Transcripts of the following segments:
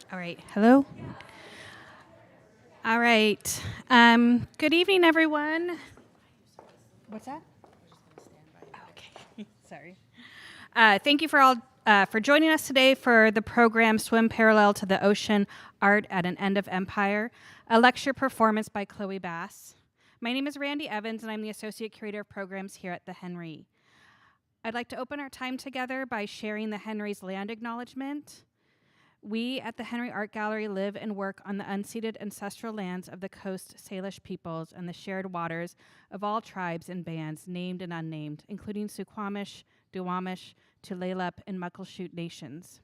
All right. Hello. All right. Good evening, everyone. What's that? Okay. Sorry. Thank you for all for joining us today for the program Swim Parallel to the Ocean: Art at an End of Empire, a lecture performance by Chloë Bass. My name is Randy Evans, and I'm the Associate Curator of Programs here at the Henry. I'd like to open our time together by sharing the Henry's land acknowledgement. We at the Henry Art Gallery live and work on the unceded ancestral lands of the Coast Salish peoples and the shared waters of all tribes and bands, named and unnamed, including Suquamish, Duwamish, Tulalip, and Muckleshoot nations.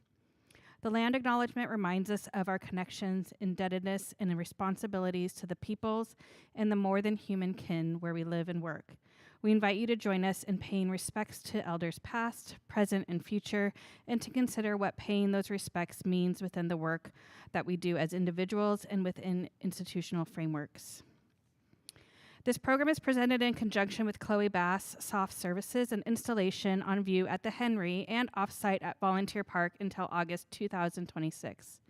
The land acknowledgement reminds us of our connections, indebtedness, and responsibilities to the peoples and the more than human kin where we live and work. We invite you to join us in paying respects to elders past, present, and future, and to consider what paying those respects means within the work that we do as individuals and within institutional frameworks. This program is presented in conjunction with Chloë Bass Soft Services, an installation on view at the Henry and offsite at Volunteer Park until August 2026.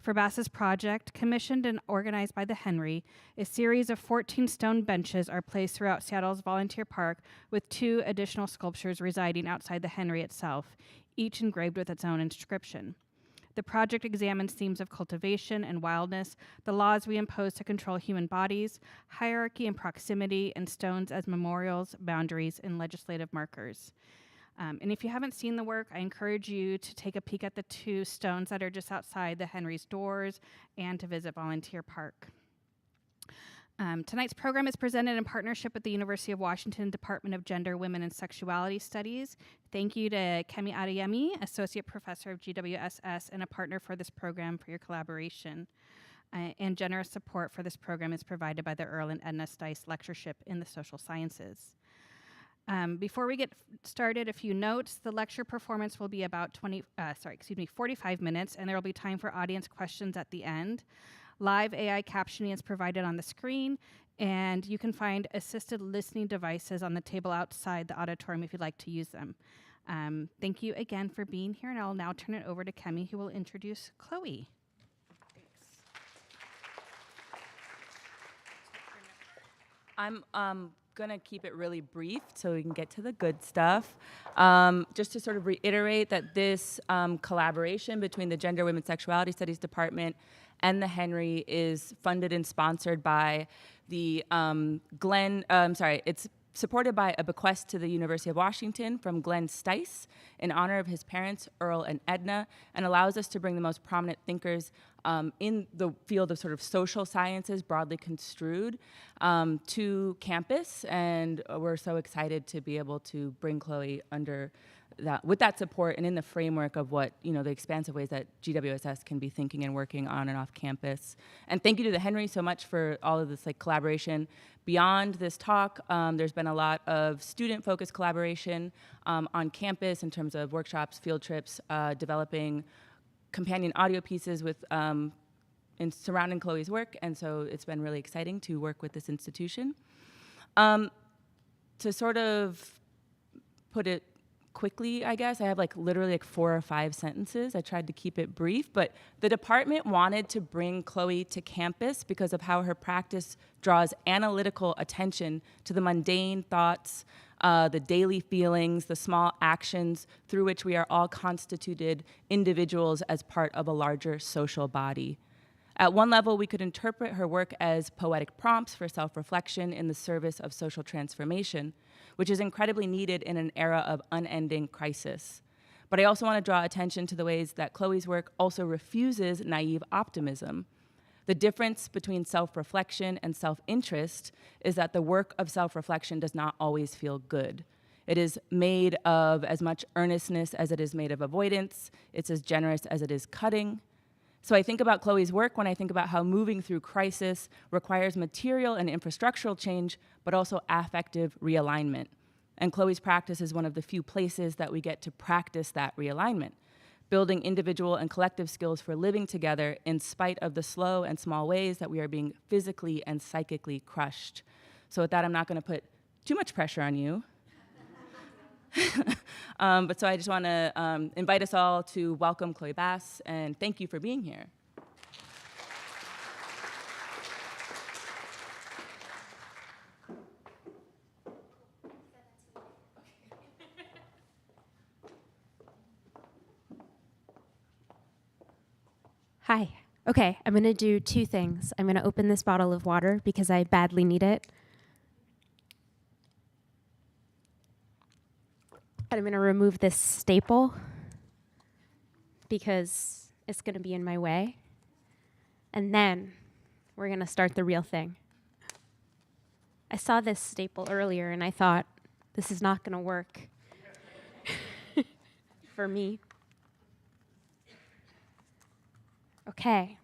For Bass's project, commissioned and organized by the Henry, a series of 14 stone benches are placed throughout Seattle's Volunteer Park, with 2 additional sculptures residing outside the Henry itself, each engraved with its own inscription. The project examines themes of cultivation and wildness, the laws we impose to control human bodies, hierarchy and proximity, and stones as memorials, boundaries, and legislative markers. And if you haven't seen the work, I encourage you to take a peek at the 2 stones that are just outside the Henry's doors and to visit Volunteer Park. Tonight's program is presented in partnership with the University of Washington Department of Gender, Women, and Sexuality Studies. Thank you to Kemi Adeyemi, Associate Professor of GWSS and a partner for this program, for your collaboration. And generous support for this program is provided by the Earl and Edna Stice Lectureship in the Social Sciences. Before we get started, a few notes. The lecture performance will be about 45 minutes, and there will be time for audience questions at the end. Live AI captioning is provided on the screen, and you can find assisted listening devices on the table outside the auditorium if you'd like to use them. Thank you again for being here, and I'll now turn it over to Kemi, who will introduce Chloë. I'm going to keep it really brief so we can get to the good stuff. Just to sort of reiterate that this collaboration between the Gender, Women, Sexuality Studies Department and the Henry is funded and sponsored by the it's supported by a bequest to the University of Washington from Glenn Stice in honor of his parents, Earl and Edna, and allows us to bring the most prominent thinkers in the field of sort of social sciences, broadly construed, to campus. And we're so excited to be able to bring Chloë under that, with that support and in the framework of what, the expansive ways that GWSS can be thinking and working on and off campus. And thank you to the Henry so much for all of this collaboration. Beyond this talk, there's been a lot of student-focused collaboration on campus in terms of workshops, field trips, developing companion audio pieces with in surrounding Chloë's work, and so it's been really exciting to work with this institution. To sort of put it quickly, I guess, I have literally 4 or 5 sentences. I tried to keep it brief, but the department wanted to bring Chloë to campus because of how her practice draws analytical attention to the mundane thoughts, the daily feelings, the small actions through which we are all constituted individuals as part of a larger social body. At one level, we could interpret her work as poetic prompts for self-reflection in the service of social transformation, which is incredibly needed in an era of unending crisis. But I also want to draw attention to the ways that Chloë's work also refuses naive optimism. The difference between self-reflection and self-interest is that the work of self-reflection does not always feel good. It is made of as much earnestness as it is made of avoidance. It's as generous as it is cutting. So I think about Chloë's work when I think about how moving through crisis requires material and infrastructural change, but also affective realignment. And Chloë's practice is one of the few places that we get to practice that realignment, building individual and collective skills for living together in spite of the slow and small ways that we are being physically and psychically crushed. So with that, I'm not going to put too much pressure on you. But so I just want to invite us all to welcome Chloë Bass, and thank you for being here. Hi. Okay, I'm gonna do two things. I'm gonna open this bottle of water because I badly need it. And I'm gonna remove this staple because it's gonna be in my way. And then we're gonna start the real thing. I saw this staple earlier and I thought, this is not gonna work for me. Okay.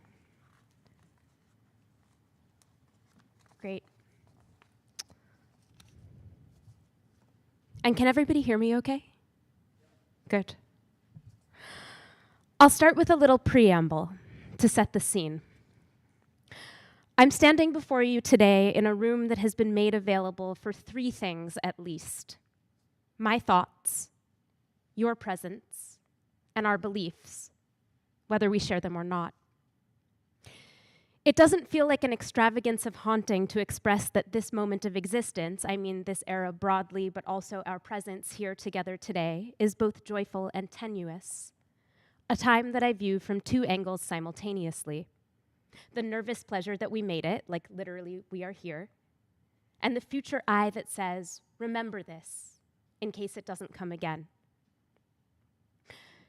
Great. And can everybody hear me okay? Good. I'll start with a little preamble to set the scene. I'm standing before you today in a room that has been made available for three things at least: my thoughts, your presence, and our beliefs, whether we share them or not. It doesn't feel like an extravagance of haunting to express that this moment of existence, I mean this era broadly, but also our presence here together today, is both joyful and tenuous. A time that I view from two angles simultaneously: the nervous pleasure that we made it, like literally we are here, and the future I that says, remember this, in case it doesn't come again.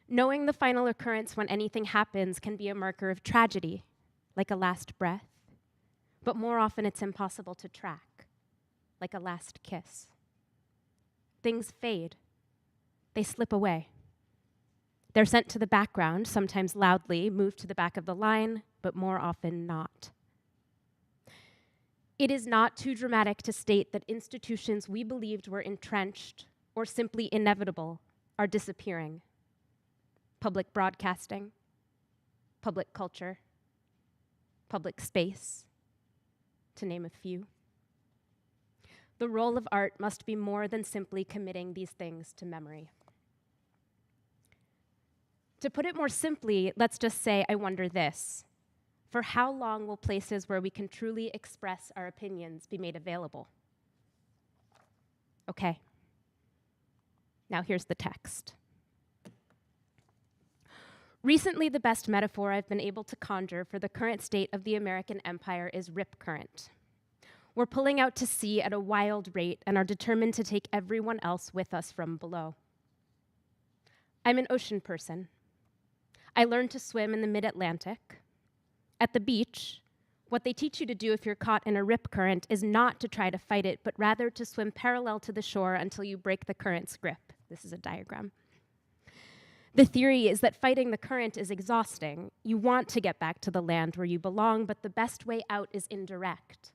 Knowing the final occurrence when anything happens can be a marker of tragedy, like a last breath, but more often it's impossible to track, like a last kiss. Things fade. They slip away. They're sent to the background, sometimes loudly, moved to the back of the line, but more often not. It is not too dramatic to state that institutions we believed were entrenched or simply inevitable are disappearing. Public broadcasting, public culture, public space, to name a few. The role of art must be more than simply committing these things to memory. To put it more simply, let's just say I wonder this: for how long will places where we can truly express our opinions be made available? Okay. Now here's the text. Recently, the best metaphor I've been able to conjure for the current state of the American empire is rip current. We're pulling out to sea at a wild rate and are determined to take everyone else with us from below. I'm an ocean person. I learned to swim in the mid-Atlantic. At the beach, what they teach you to do if you're caught in a rip current is not to try to fight it, but rather to swim parallel to the shore until you break the current's grip. This is a diagram. The theory is that fighting the current is exhausting. You want to get back to the land where you belong, but the best way out is indirect.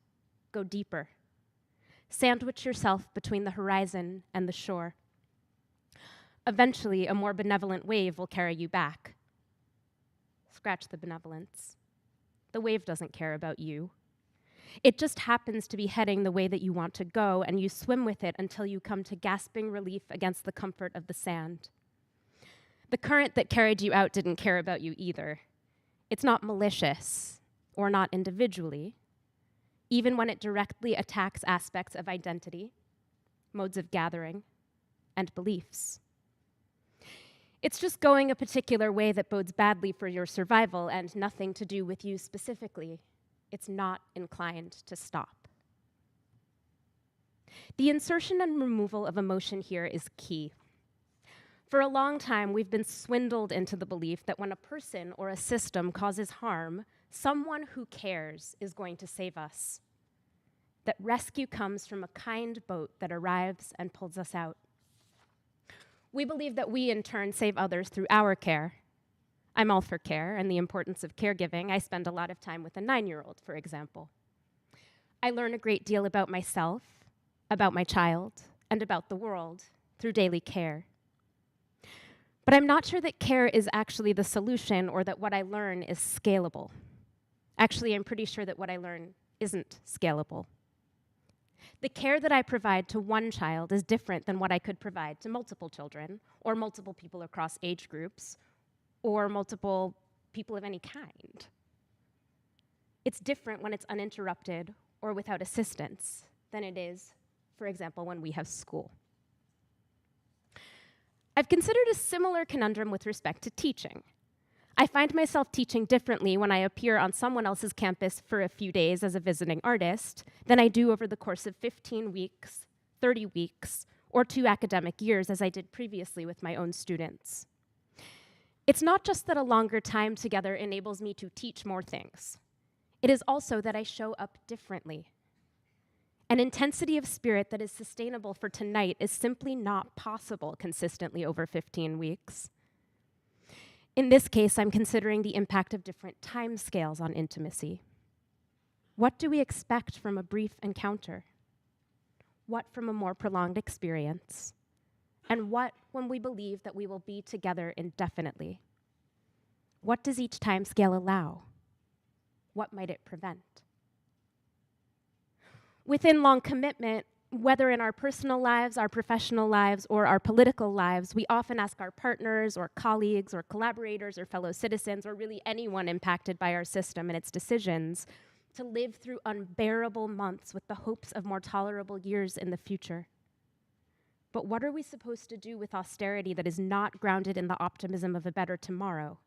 Go deeper. Sandwich yourself between the horizon and the shore. Eventually, a more benevolent wave will carry you back. Scratch the benevolence. The wave doesn't care about you. It just happens to be heading the way that you want to go, and you swim with it until you come to gasping relief against the comfort of the sand. The current that carried you out didn't care about you either. It's not malicious, or not individually, even when it directly attacks aspects of identity, modes of gathering, and beliefs. It's just going a particular way that bodes badly for your survival and nothing to do with you specifically. It's not inclined to stop. The insertion and removal of emotion here is key. For a long time, we've been swindled into the belief that when a person or a system causes harm, someone who cares is going to save us. That rescue comes from a kind boat that arrives and pulls us out. We believe that we, in turn, save others through our care. I'm all for care and the importance of caregiving. I spend a lot of time with a 9-year-old, for example. I learn a great deal about myself, about my child, and about the world through daily care. But I'm not sure that care is actually the solution or that what I learn is scalable. Actually, I'm pretty sure that what I learn isn't scalable. The care that I provide to one child is different than what I could provide to multiple children, or multiple people across age groups, or multiple people of any kind. It's different when it's uninterrupted or without assistance than it is, for example, when we have school. I've considered a similar conundrum with respect to teaching. I find myself teaching differently when I appear on someone else's campus for a few days as a visiting artist than I do over the course of 15 weeks, 30 weeks, or 2 academic years as I did previously with my own students. It's not just that a longer time together enables me to teach more things. It is also that I show up differently. An intensity of spirit that is sustainable for tonight is simply not possible consistently over 15 weeks. In this case, I'm considering the impact of different timescales on intimacy. What do we expect from a brief encounter? What from a more prolonged experience? And what when we believe that we will be together indefinitely? What does each timescale allow? What might it prevent? Within long commitment, whether in our personal lives, our professional lives, or our political lives, we often ask our partners or colleagues or collaborators or fellow citizens or really anyone impacted by our system and its decisions to live through unbearable months with the hopes of more tolerable years in the future. But what are we supposed to do with austerity that is not grounded in the optimism of a better tomorrow,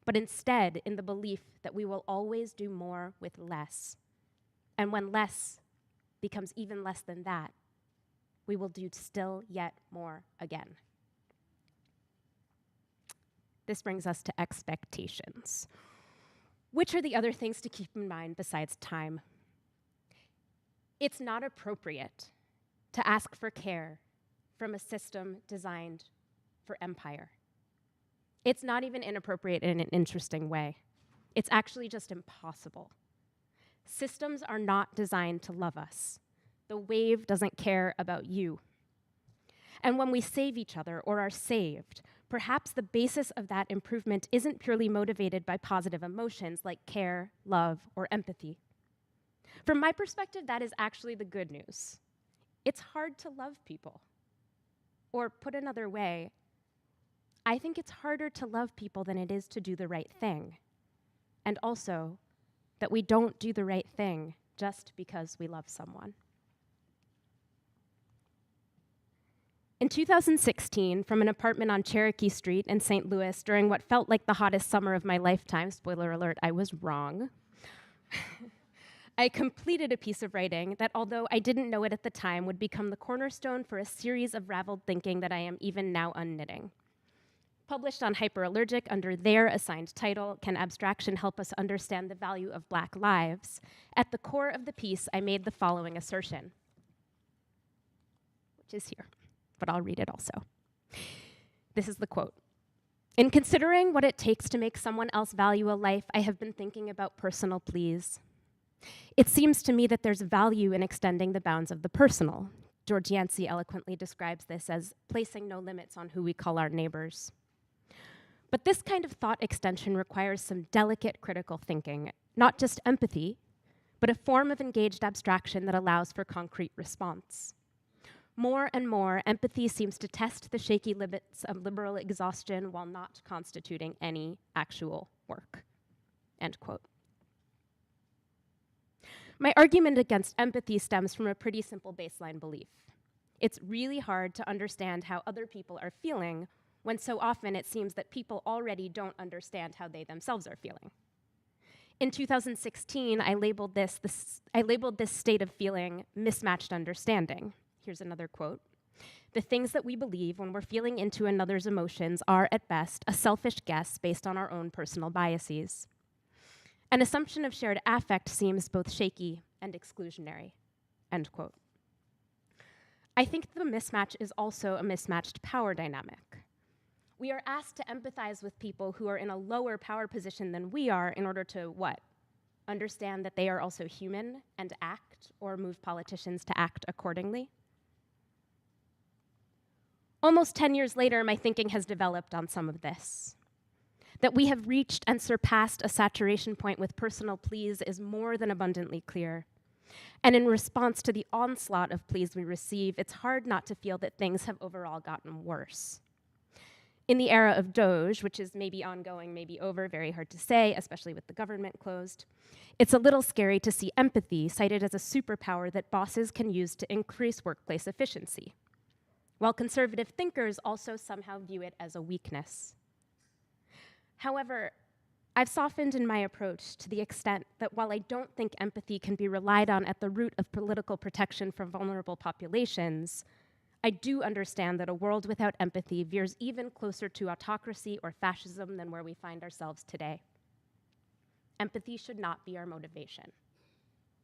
but instead in the belief that we will always do more with less? And when less becomes even less than that, we will do still yet more again. This brings us to expectations. Which are the other things to keep in mind besides time? It's not appropriate to ask for care from a system designed for empire. It's not even inappropriate in an interesting way. It's actually just impossible. Systems are not designed to love us. The wave doesn't care about you. And when we save each other or are saved, perhaps the basis of that improvement isn't purely motivated by positive emotions like care, love, or empathy. From my perspective, that is actually the good news. It's hard to love people. Or put another way, I think it's harder to love people than it is to do the right thing. And also, that we don't do the right thing just because we love someone. In 2016, from an apartment on Cherokee Street in St. Louis during what felt like the hottest summer of my lifetime, spoiler alert, I was wrong, I completed a piece of writing that, although I didn't know it at the time, would become the cornerstone for a series of raveled thinking that I am even now unknitting. Published on Hyperallergic under their assigned title, Can Abstraction Help Us Understand the Value of Black Lives? At the core of the piece, I made the following assertion, which is here, but I'll read it also. This is the quote. In considering what it takes to make someone else value a life, I have been thinking about personal pleas. It seems to me that there's value in extending the bounds of the personal. George Yancey eloquently describes this as placing no limits on who we call our neighbors. But this kind of thought extension requires some delicate critical thinking, not just empathy, but a form of engaged abstraction that allows for concrete response. More and more, empathy seems to test the shaky limits of liberal exhaustion while not constituting any actual work. End quote. My argument against empathy stems from a pretty simple baseline belief. It's really hard to understand how other people are feeling when so often it seems that people already don't understand how they themselves are feeling. In 2016, I labeled this state of feeling mismatched understanding. Here's another quote. The things that we believe when we're feeling into another's emotions are, at best, a selfish guess based on our own personal biases. An assumption of shared affect seems both shaky and exclusionary, end quote. I think the mismatch is also a mismatched power dynamic. We are asked to empathize with people who are in a lower power position than we are in order to what? Understand that they are also human and act, or move politicians to act accordingly. Almost 10 years later, my thinking has developed on some of this. That we have reached and surpassed a saturation point with personal pleas is more than abundantly clear. And in response to the onslaught of pleas we receive, it's hard not to feel that things have overall gotten worse. In the era of Doge, which is maybe ongoing, maybe over, very hard to say, especially with the government closed, it's a little scary to see empathy cited as a superpower that bosses can use to increase workplace efficiency, while conservative thinkers also somehow view it as a weakness. However, I've softened in my approach to the extent that while I don't think empathy can be relied on at the root of political protection for vulnerable populations, I do understand that a world without empathy veers even closer to autocracy or fascism than where we find ourselves today. Empathy should not be our motivation,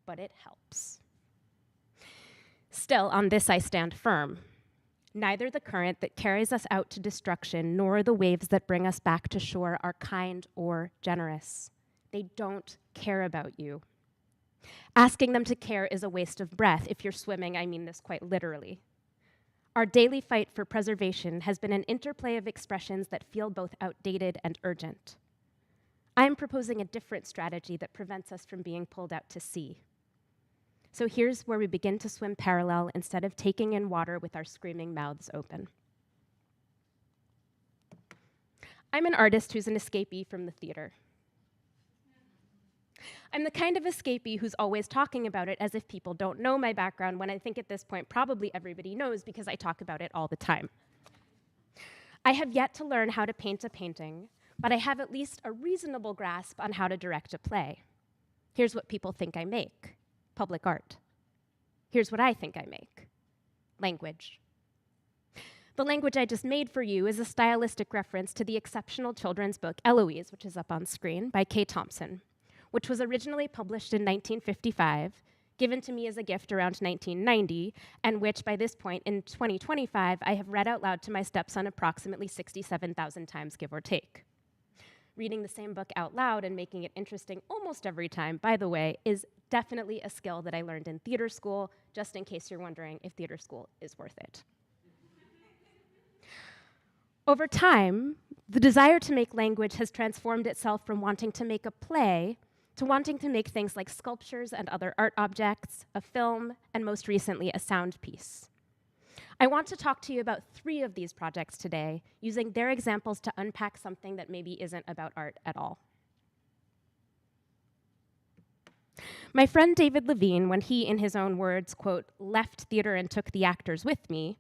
but it helps. Still, on this I stand firm. Neither the current that carries us out to destruction nor the waves that bring us back to shore are kind or generous. They don't care about you. Asking them to care is a waste of breath. If you're swimming, I mean this quite literally. Our daily fight for preservation has been an interplay of expressions that feel both outdated and urgent. I am proposing a different strategy that prevents us from being pulled out to sea. So here's where we begin to swim parallel instead of taking in water with our screaming mouths open. I'm an artist who's an escapee from the theater. I'm the kind of escapee who's always talking about it as if people don't know my background, when I think at this point probably everybody knows because I talk about it all the time. I have yet to learn how to paint a painting, but I have at least a reasonable grasp on how to direct a play. Here's what people think I make: public art. Here's what I think I make: language. The language I just made for you is a stylistic reference to the exceptional children's book Eloise, which is up on screen, by Kay Thompson, which was originally published in 1955, given to me as a gift around 1990, and which by this point in 2025, I have read out loud to my stepson approximately 67,000 times, give or take. Reading the same book out loud and making it interesting almost every time, by the way, is definitely a skill that I learned in theater school, just in case you're wondering if theater school is worth it. Over time, the desire to make language has transformed itself from wanting to make a play to wanting to make things like sculptures and other art objects, a film, and most recently, a sound piece. I want to talk to you about 3 of these projects today, using their examples to unpack something that maybe isn't about art at all. My friend David Levine, when he, in his own words, quote, left theater and took the actors with me,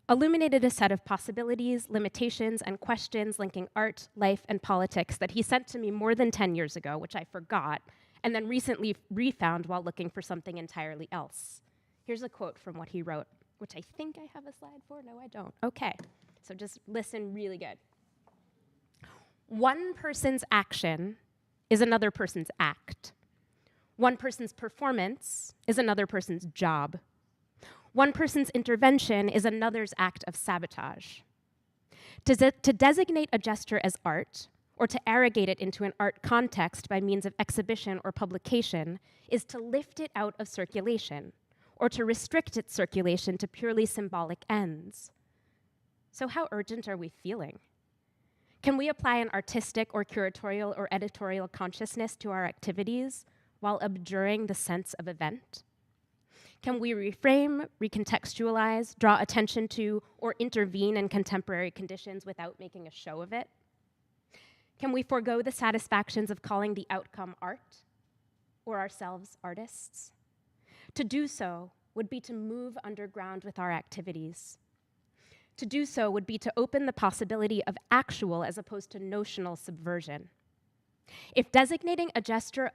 illuminated a set of possibilities, limitations, and questions linking art, life, and politics that he sent to me more than 10 years ago, which I forgot, and then recently refound while looking for something entirely else. Here's a quote from what he wrote, which I think I have a slide for. No, I don't. Okay, so just listen really good. One person's action is another person's act. One person's performance is another person's job. One person's intervention is another's act of sabotage. To designate a gesture as art, or to arrogate it into an art context by means of exhibition or publication, is to lift it out of circulation, or to restrict its circulation to purely symbolic ends. So how urgent are we feeling? Can we apply an artistic or curatorial or editorial consciousness to our activities while abjuring the sense of event? Can we reframe, recontextualize, draw attention to, or intervene in contemporary conditions without making a show of it? Can we forego the satisfactions of calling the outcome art, or ourselves artists? To do so would be to move underground with our activities. To do so would be to open the possibility of actual as opposed to notional subversion. If designating a gesture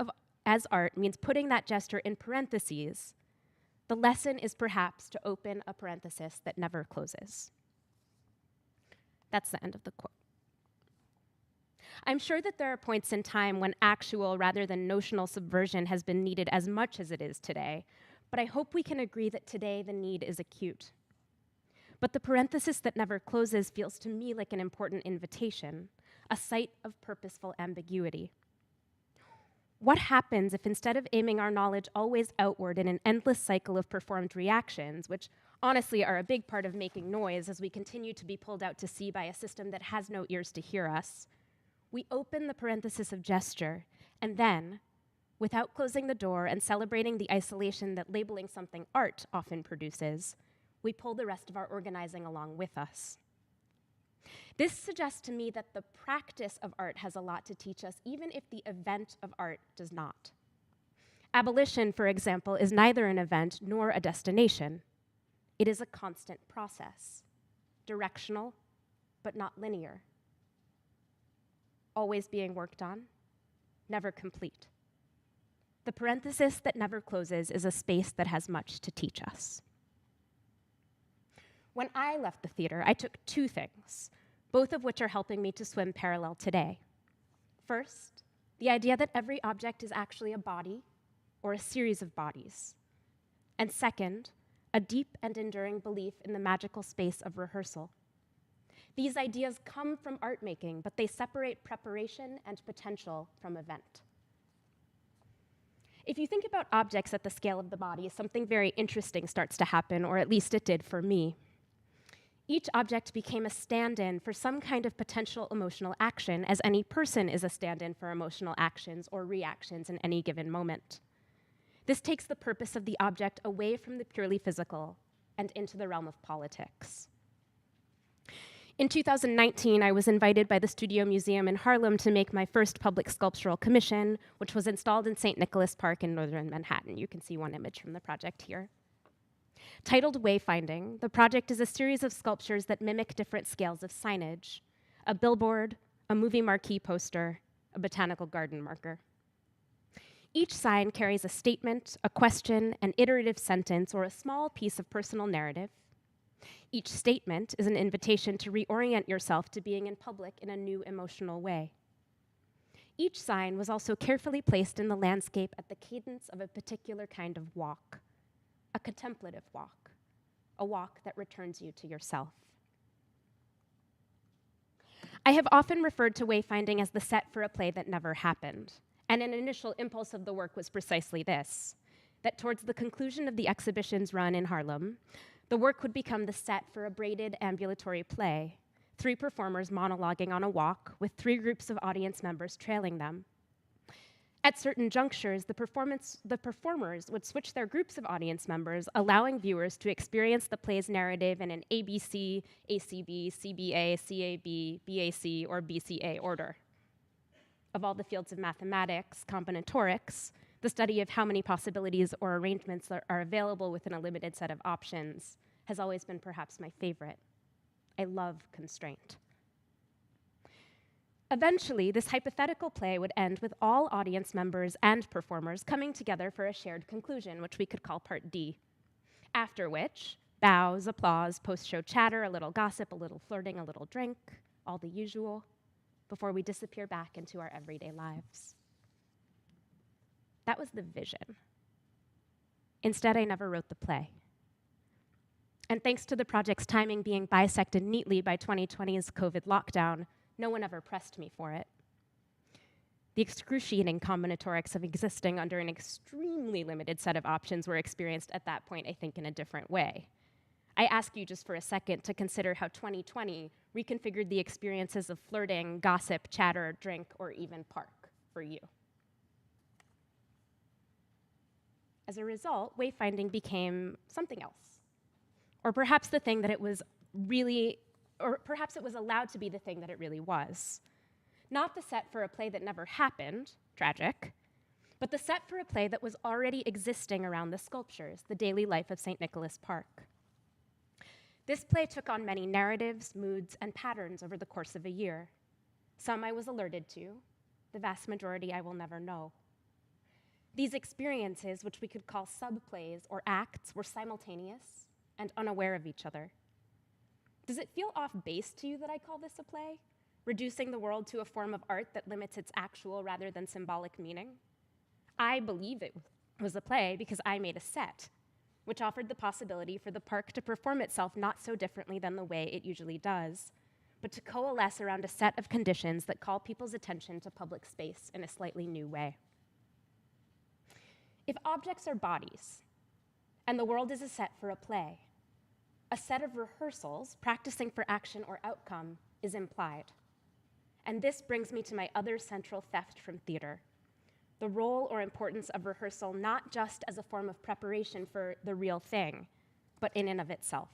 as art means putting that gesture in parentheses, the lesson is perhaps to open a parenthesis that never closes. That's the end of the quote. I'm sure that there are points in time when actual rather than notional subversion has been needed as much as it is today, but I hope we can agree that today the need is acute. But the parenthesis that never closes feels to me like an important invitation, a site of purposeful ambiguity. What happens if instead of aiming our knowledge always outward in an endless cycle of performed reactions, which honestly are a big part of making noise as we continue to be pulled out to sea by a system that has no ears to hear us, we open the parenthesis of gesture, and then, without closing the door and celebrating the isolation that labeling something art often produces, we pull the rest of our organizing along with us. This suggests to me that the practice of art has a lot to teach us, even if the event of art does not. Abolition, for example, is neither an event nor a destination. It is a constant process, directional, but not linear. always being worked on, never complete. The parenthesis that never closes is a space that has much to teach us. When I left the theater, I took two things, both of which are helping me to swim parallel today. First, the idea that every object is actually a body or a series of bodies. And second, a deep and enduring belief in the magical space of rehearsal. These ideas come from art making, but they separate preparation and potential from event. If you think about objects at the scale of the body, something very interesting starts to happen, or at least it did for me. Each object became a stand-in for some kind of potential emotional action, as any person is a stand-in for emotional actions or reactions in any given moment. This takes the purpose of the object away from the purely physical and into the realm of politics. In 2019, I was invited by the Studio Museum in Harlem to make my first public sculptural commission, which was installed in St. Nicholas Park in northern Manhattan. You can see one image from the project here. Titled Wayfinding, the project is a series of sculptures that mimic different scales of signage: a billboard, a movie marquee poster, a botanical garden marker. Each sign carries a statement, a question, an iterative sentence, or a small piece of personal narrative. Each statement is an invitation to reorient yourself to being in public in a new emotional way. Each sign was also carefully placed in the landscape at the cadence of a particular kind of walk, a contemplative walk, a walk that returns you to yourself. I have often referred to wayfinding as the set for a play that never happened, and an initial impulse of the work was precisely this, that towards the conclusion of the exhibition's run in Harlem, the work would become the set for a braided ambulatory play, 3 performers monologuing on a walk with 3 groups of audience members trailing them. At certain junctures, the performers would switch their groups of audience members, allowing viewers to experience the play's narrative in an ABC, ACB, CBA, CAB, BAC, or BCA order. Of all the fields of mathematics, combinatorics, the study of how many possibilities or arrangements are available within a limited set of options, has always been perhaps my favorite. I love constraint. Eventually, this hypothetical play would end with all audience members and performers coming together for a shared conclusion, which we could call Part D. After which, bows, applause, post-show chatter, a little gossip, a little flirting, a little drink, all the usual, before we disappear back into our everyday lives. That was the vision. Instead, I never wrote the play. And thanks to the project's timing being bisected neatly by 2020's COVID lockdown, no one ever pressed me for it. The excruciating combinatorics of existing under an extremely limited set of options were experienced at that point, I think, in a different way. I ask you just for a second to consider how 2020 reconfigured the experiences of flirting, gossip, chatter, drink, or even park for you. As a result, wayfinding became something else. Or perhaps the thing that it was really, or perhaps it was allowed to be the thing that it really was. Not the set for a play that never happened, tragic, but the set for a play that was already existing around the sculptures, the daily life of St. Nicholas Park. This play took on many narratives, moods, and patterns over the course of a year. Some I was alerted to, the vast majority I will never know. These experiences, which we could call subplays or acts, were simultaneous and unaware of each other. Does it feel off base to you that I call this a play, reducing the world to a form of art that limits its actual rather than symbolic meaning? I believe it was a play because I made a set, which offered the possibility for the park to perform itself not so differently than the way it usually does, but to coalesce around a set of conditions that call people's attention to public space in a slightly new way. If objects are bodies, and the world is a set for a play, a set of rehearsals, practicing for action or outcome, is implied. And this brings me to my other central theft from theater, the role or importance of rehearsal not just as a form of preparation for the real thing, but in and of itself.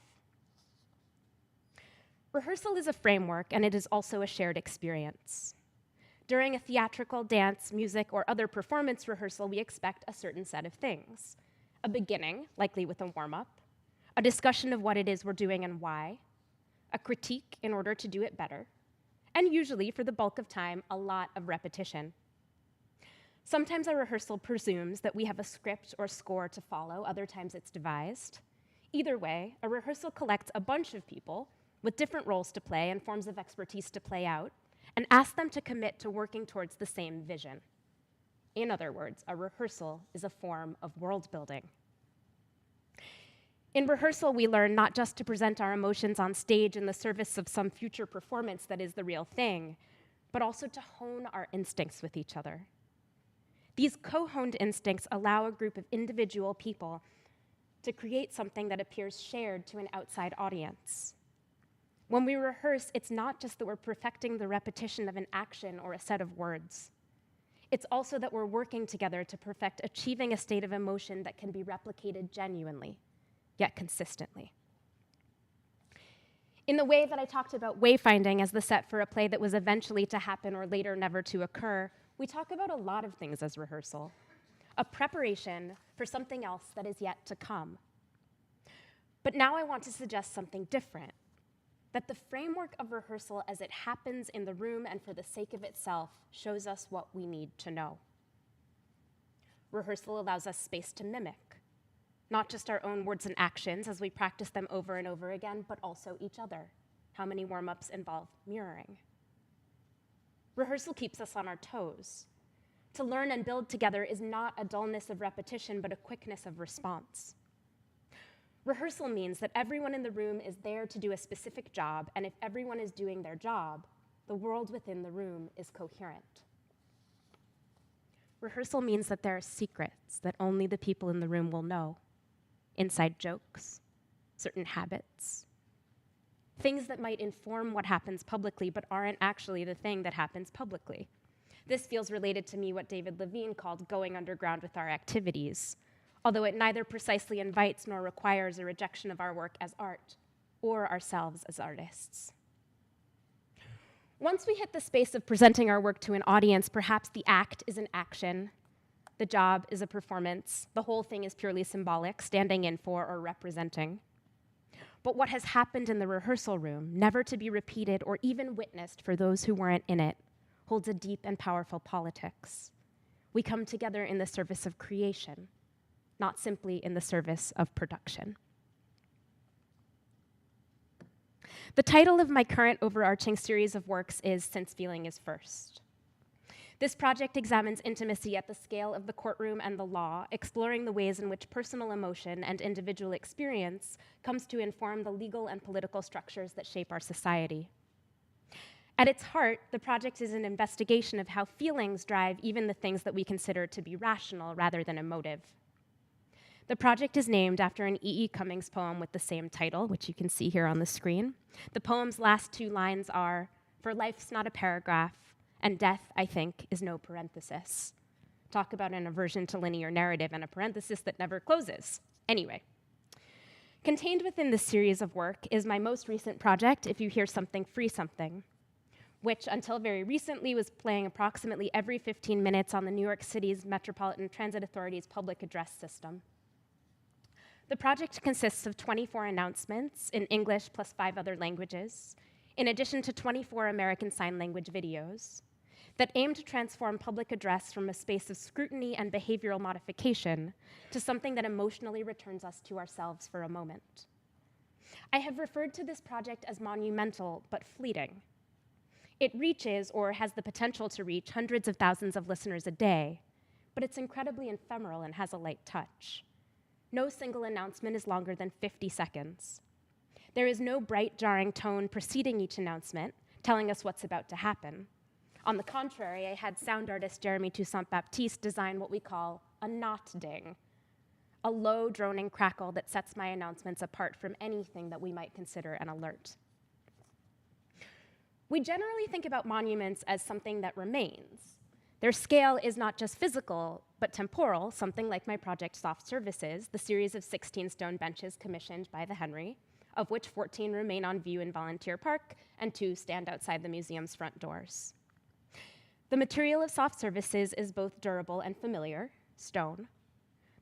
Rehearsal is a framework, and it is also a shared experience. During a theatrical, dance, music, or other performance rehearsal, we expect a certain set of things. A beginning, likely with a warm-up, a discussion of what it is we're doing and why, a critique in order to do it better, and usually, for the bulk of time, a lot of repetition. Sometimes a rehearsal presumes that we have a script or score to follow, other times it's devised. Either way, a rehearsal collects a bunch of people with different roles to play and forms of expertise to play out, and asks them to commit to working towards the same vision. In other words, a rehearsal is a form of world building. In rehearsal, we learn not just to present our emotions on stage in the service of some future performance that is the real thing, but also to hone our instincts with each other. These co-honed instincts allow a group of individual people to create something that appears shared to an outside audience. When we rehearse, it's not just that we're perfecting the repetition of an action or a set of words. It's also that we're working together to perfect achieving a state of emotion that can be replicated genuinely, yet consistently. In the way that I talked about wayfinding as the set for a play that was eventually to happen or later never to occur, we talk about a lot of things as rehearsal, a preparation for something else that is yet to come. But now I want to suggest something different, that the framework of rehearsal as it happens in the room and for the sake of itself shows us what we need to know. Rehearsal allows us space to mimic, not just our own words and actions as we practice them over and over again, but also each other. How many warm-ups involve mirroring? Rehearsal keeps us on our toes. To learn and build together is not a dullness of repetition, but a quickness of response. Rehearsal means that everyone in the room is there to do a specific job, and if everyone is doing their job, the world within the room is coherent. Rehearsal means that there are secrets that only the people in the room will know. Inside jokes, certain habits, things that might inform what happens publicly but aren't actually the thing that happens publicly. This feels related to me what David Levine called going underground with our activities, although it neither precisely invites nor requires a rejection of our work as art or ourselves as artists. Once we hit the space of presenting our work to an audience, perhaps the act is an action, the job is a performance, the whole thing is purely symbolic, standing in for or representing. But what has happened in the rehearsal room, never to be repeated or even witnessed for those who weren't in it, holds a deep and powerful politics. We come together in the service of creation, not simply in the service of production. The title of my current overarching series of works is Since Feeling is First. This project examines intimacy at the scale of the courtroom and the law, exploring the ways in which personal emotion and individual experience comes to inform the legal and political structures that shape our society. At its heart, the project is an investigation of how feelings drive even the things that we consider to be rational rather than emotive. The project is named after an E.E. Cummings poem with the same title, which you can see here on the screen. The poem's last two lines are, "For life's not a paragraph, and death, I think, is no parenthesis." Talk about an aversion to linear narrative and a parenthesis that never closes. Anyway, contained within this series of work is my most recent project, If You Hear Something, Free Something, which until very recently was playing approximately every 15 minutes on the New York City's Metropolitan Transit Authority's public address system. The project consists of 24 announcements in English plus 5 other languages, in addition to 24 American Sign Language videos, that aim to transform public address from a space of scrutiny and behavioral modification to something that emotionally returns us to ourselves for a moment. I have referred to this project as monumental but fleeting. It reaches, or has the potential to reach, hundreds of thousands of listeners a day, but it's incredibly ephemeral and has a light touch. No single announcement is longer than 50 seconds. There is no bright, jarring tone preceding each announcement, telling us what's about to happen. On the contrary, I had sound artist Jeremy Toussaint-Baptiste design what we call a not ding, a low, droning crackle that sets my announcements apart from anything that we might consider an alert. We generally think about monuments as something that remains. Their scale is not just physical, but temporal, something like my project Soft Services, the series of 16 stone benches commissioned by the Henry, of which 14 remain on view in Volunteer Park and 2 stand outside the museum's front doors. The material of Soft Services is both durable and familiar, stone.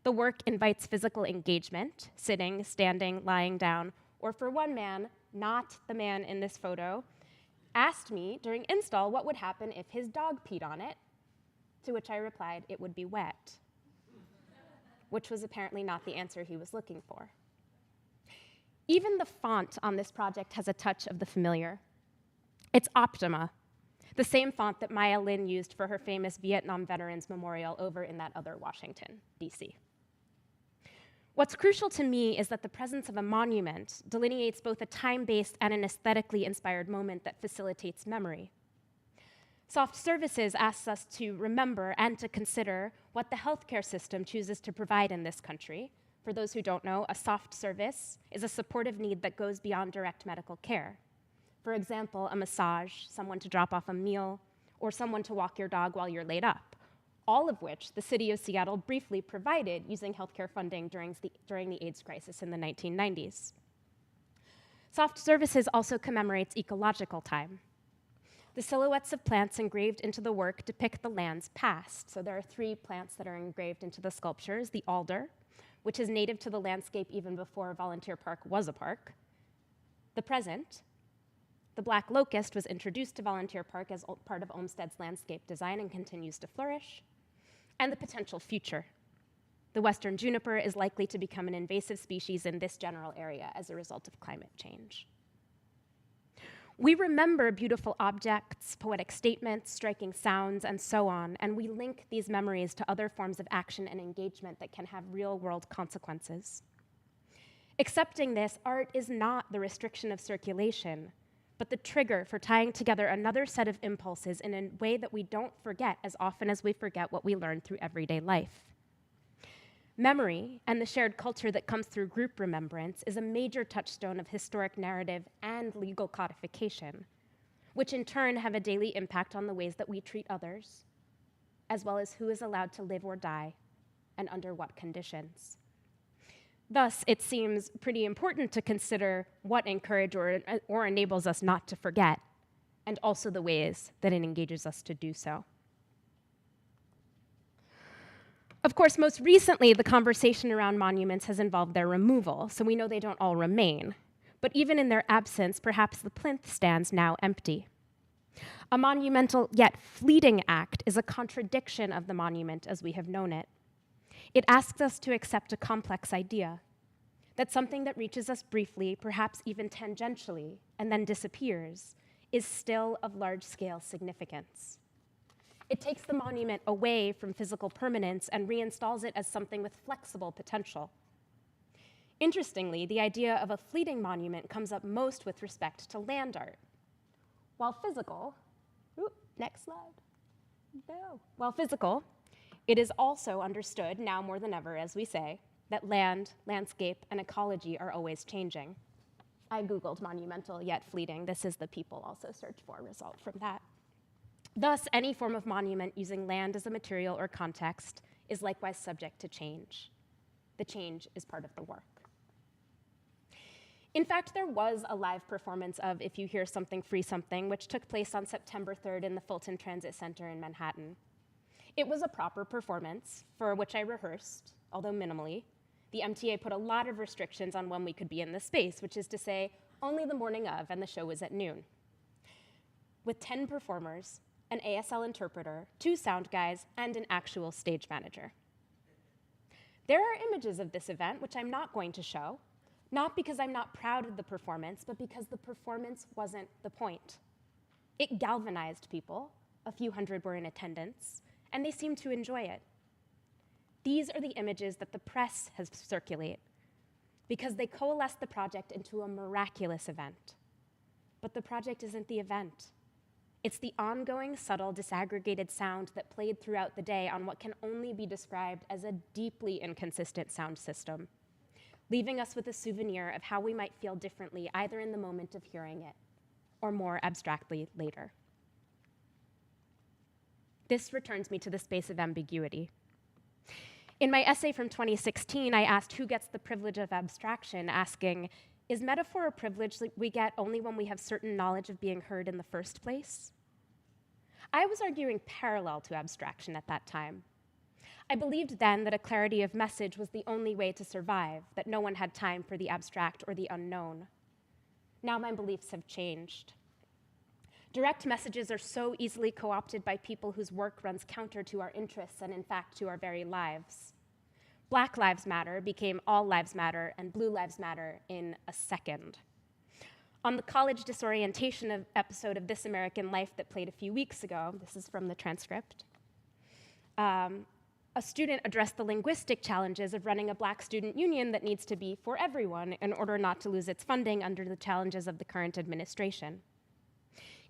The work invites physical engagement, sitting, standing, lying down, or for one man, not the man in this photo, asked me during install what would happen if his dog peed on it, to which I replied, it would be wet, which was apparently not the answer he was looking for. Even the font on this project has a touch of the familiar. It's Optima, the same font that Tan Lin used for her famous Vietnam Veterans Memorial over in that other Washington, D.C. What's crucial to me is that the presence of a monument delineates both a time-based and an aesthetically inspired moment that facilitates memory. Soft Services asks us to remember and to consider what the healthcare system chooses to provide in this country. For those who don't know, a soft service is a supportive need that goes beyond direct medical care. For example, a massage, someone to drop off a meal, or someone to walk your dog while you're laid up, all of which the city of Seattle briefly provided using healthcare funding during the AIDS crisis in the 1990s. Soft Services also commemorates ecological time. The silhouettes of plants engraved into the work depict the land's past. So there are 3 plants that are engraved into the sculptures: the alder, which is native to the landscape even before Volunteer Park was a park; the present, the black locust was introduced to Volunteer Park as part of Olmsted's landscape design and continues to flourish; and the potential future. The western juniper is likely to become an invasive species in this general area as a result of climate change. We remember beautiful objects, poetic statements, striking sounds, and so on, and we link these memories to other forms of action and engagement that can have real-world consequences. Accepting this, art is not the restriction of circulation, but the trigger for tying together another set of impulses in a way that we don't forget as often as we forget what we learn through everyday life. Memory and the shared culture that comes through group remembrance is a major touchstone of historic narrative and legal codification, which in turn have a daily impact on the ways that we treat others, as well as who is allowed to live or die and under what conditions. Thus, it seems pretty important to consider what encourages or enables us not to forget, and also the ways that it engages us to do so. Of course, most recently, the conversation around monuments has involved their removal, so we know they don't all remain. But even in their absence, perhaps the plinth stands now empty. A monumental yet fleeting act is a contradiction of the monument as we have known it. It asks us to accept a complex idea, that something that reaches us briefly, perhaps even tangentially, and then disappears, is still of large-scale significance. It takes the monument away from physical permanence and reinstalls it as something with flexible potential. Interestingly, the idea of a fleeting monument comes up most with respect to land art. While physical, next slide, no. While physical, it is also understood, now more than ever, as we say, that land, landscape, and ecology are always changing. I Googled monumental yet fleeting. This is the people also search for result from that. Thus, any form of monument using land as a material or context is likewise subject to change. The change is part of the work. In fact, there was a live performance of If You Hear Something, Free Something, which took place on September 3rd in the Fulton Transit Center in Manhattan. It was a proper performance, for which I rehearsed, although minimally. The MTA put a lot of restrictions on when we could be in the space, which is to say, only the morning of, and the show was at noon. With 10 performers, an ASL interpreter, 2 sound guys, and an actual stage manager. There are images of this event, which I'm not going to show, not because I'm not proud of the performance, but because the performance wasn't the point. It galvanized people, a few hundred were in attendance, and they seemed to enjoy it. These are the images that the press has circulated, because they coalesce the project into a miraculous event. But the project isn't the event. It's the ongoing, subtle, disaggregated sound that played throughout the day on what can only be described as a deeply inconsistent sound system, leaving us with a souvenir of how we might feel differently either in the moment of hearing it or more abstractly later. This returns me to the space of ambiguity. In my essay from 2016, I asked who gets the privilege of abstraction, asking, is metaphor a privilege that we get only when we have certain knowledge of being heard in the first place? I was arguing parallel to abstraction at that time. I believed then that a clarity of message was the only way to survive, that no one had time for the abstract or the unknown. Now my beliefs have changed. Direct messages are so easily co-opted by people whose work runs counter to our interests and, in fact, to our very lives. Black Lives Matter became All Lives Matter and Blue Lives Matter in a second. On the college disorientation episode of This American Life that played a few weeks ago, this is from the transcript, a student addressed the linguistic challenges of running a Black student union that needs to be for everyone in order not to lose its funding under the challenges of the current administration.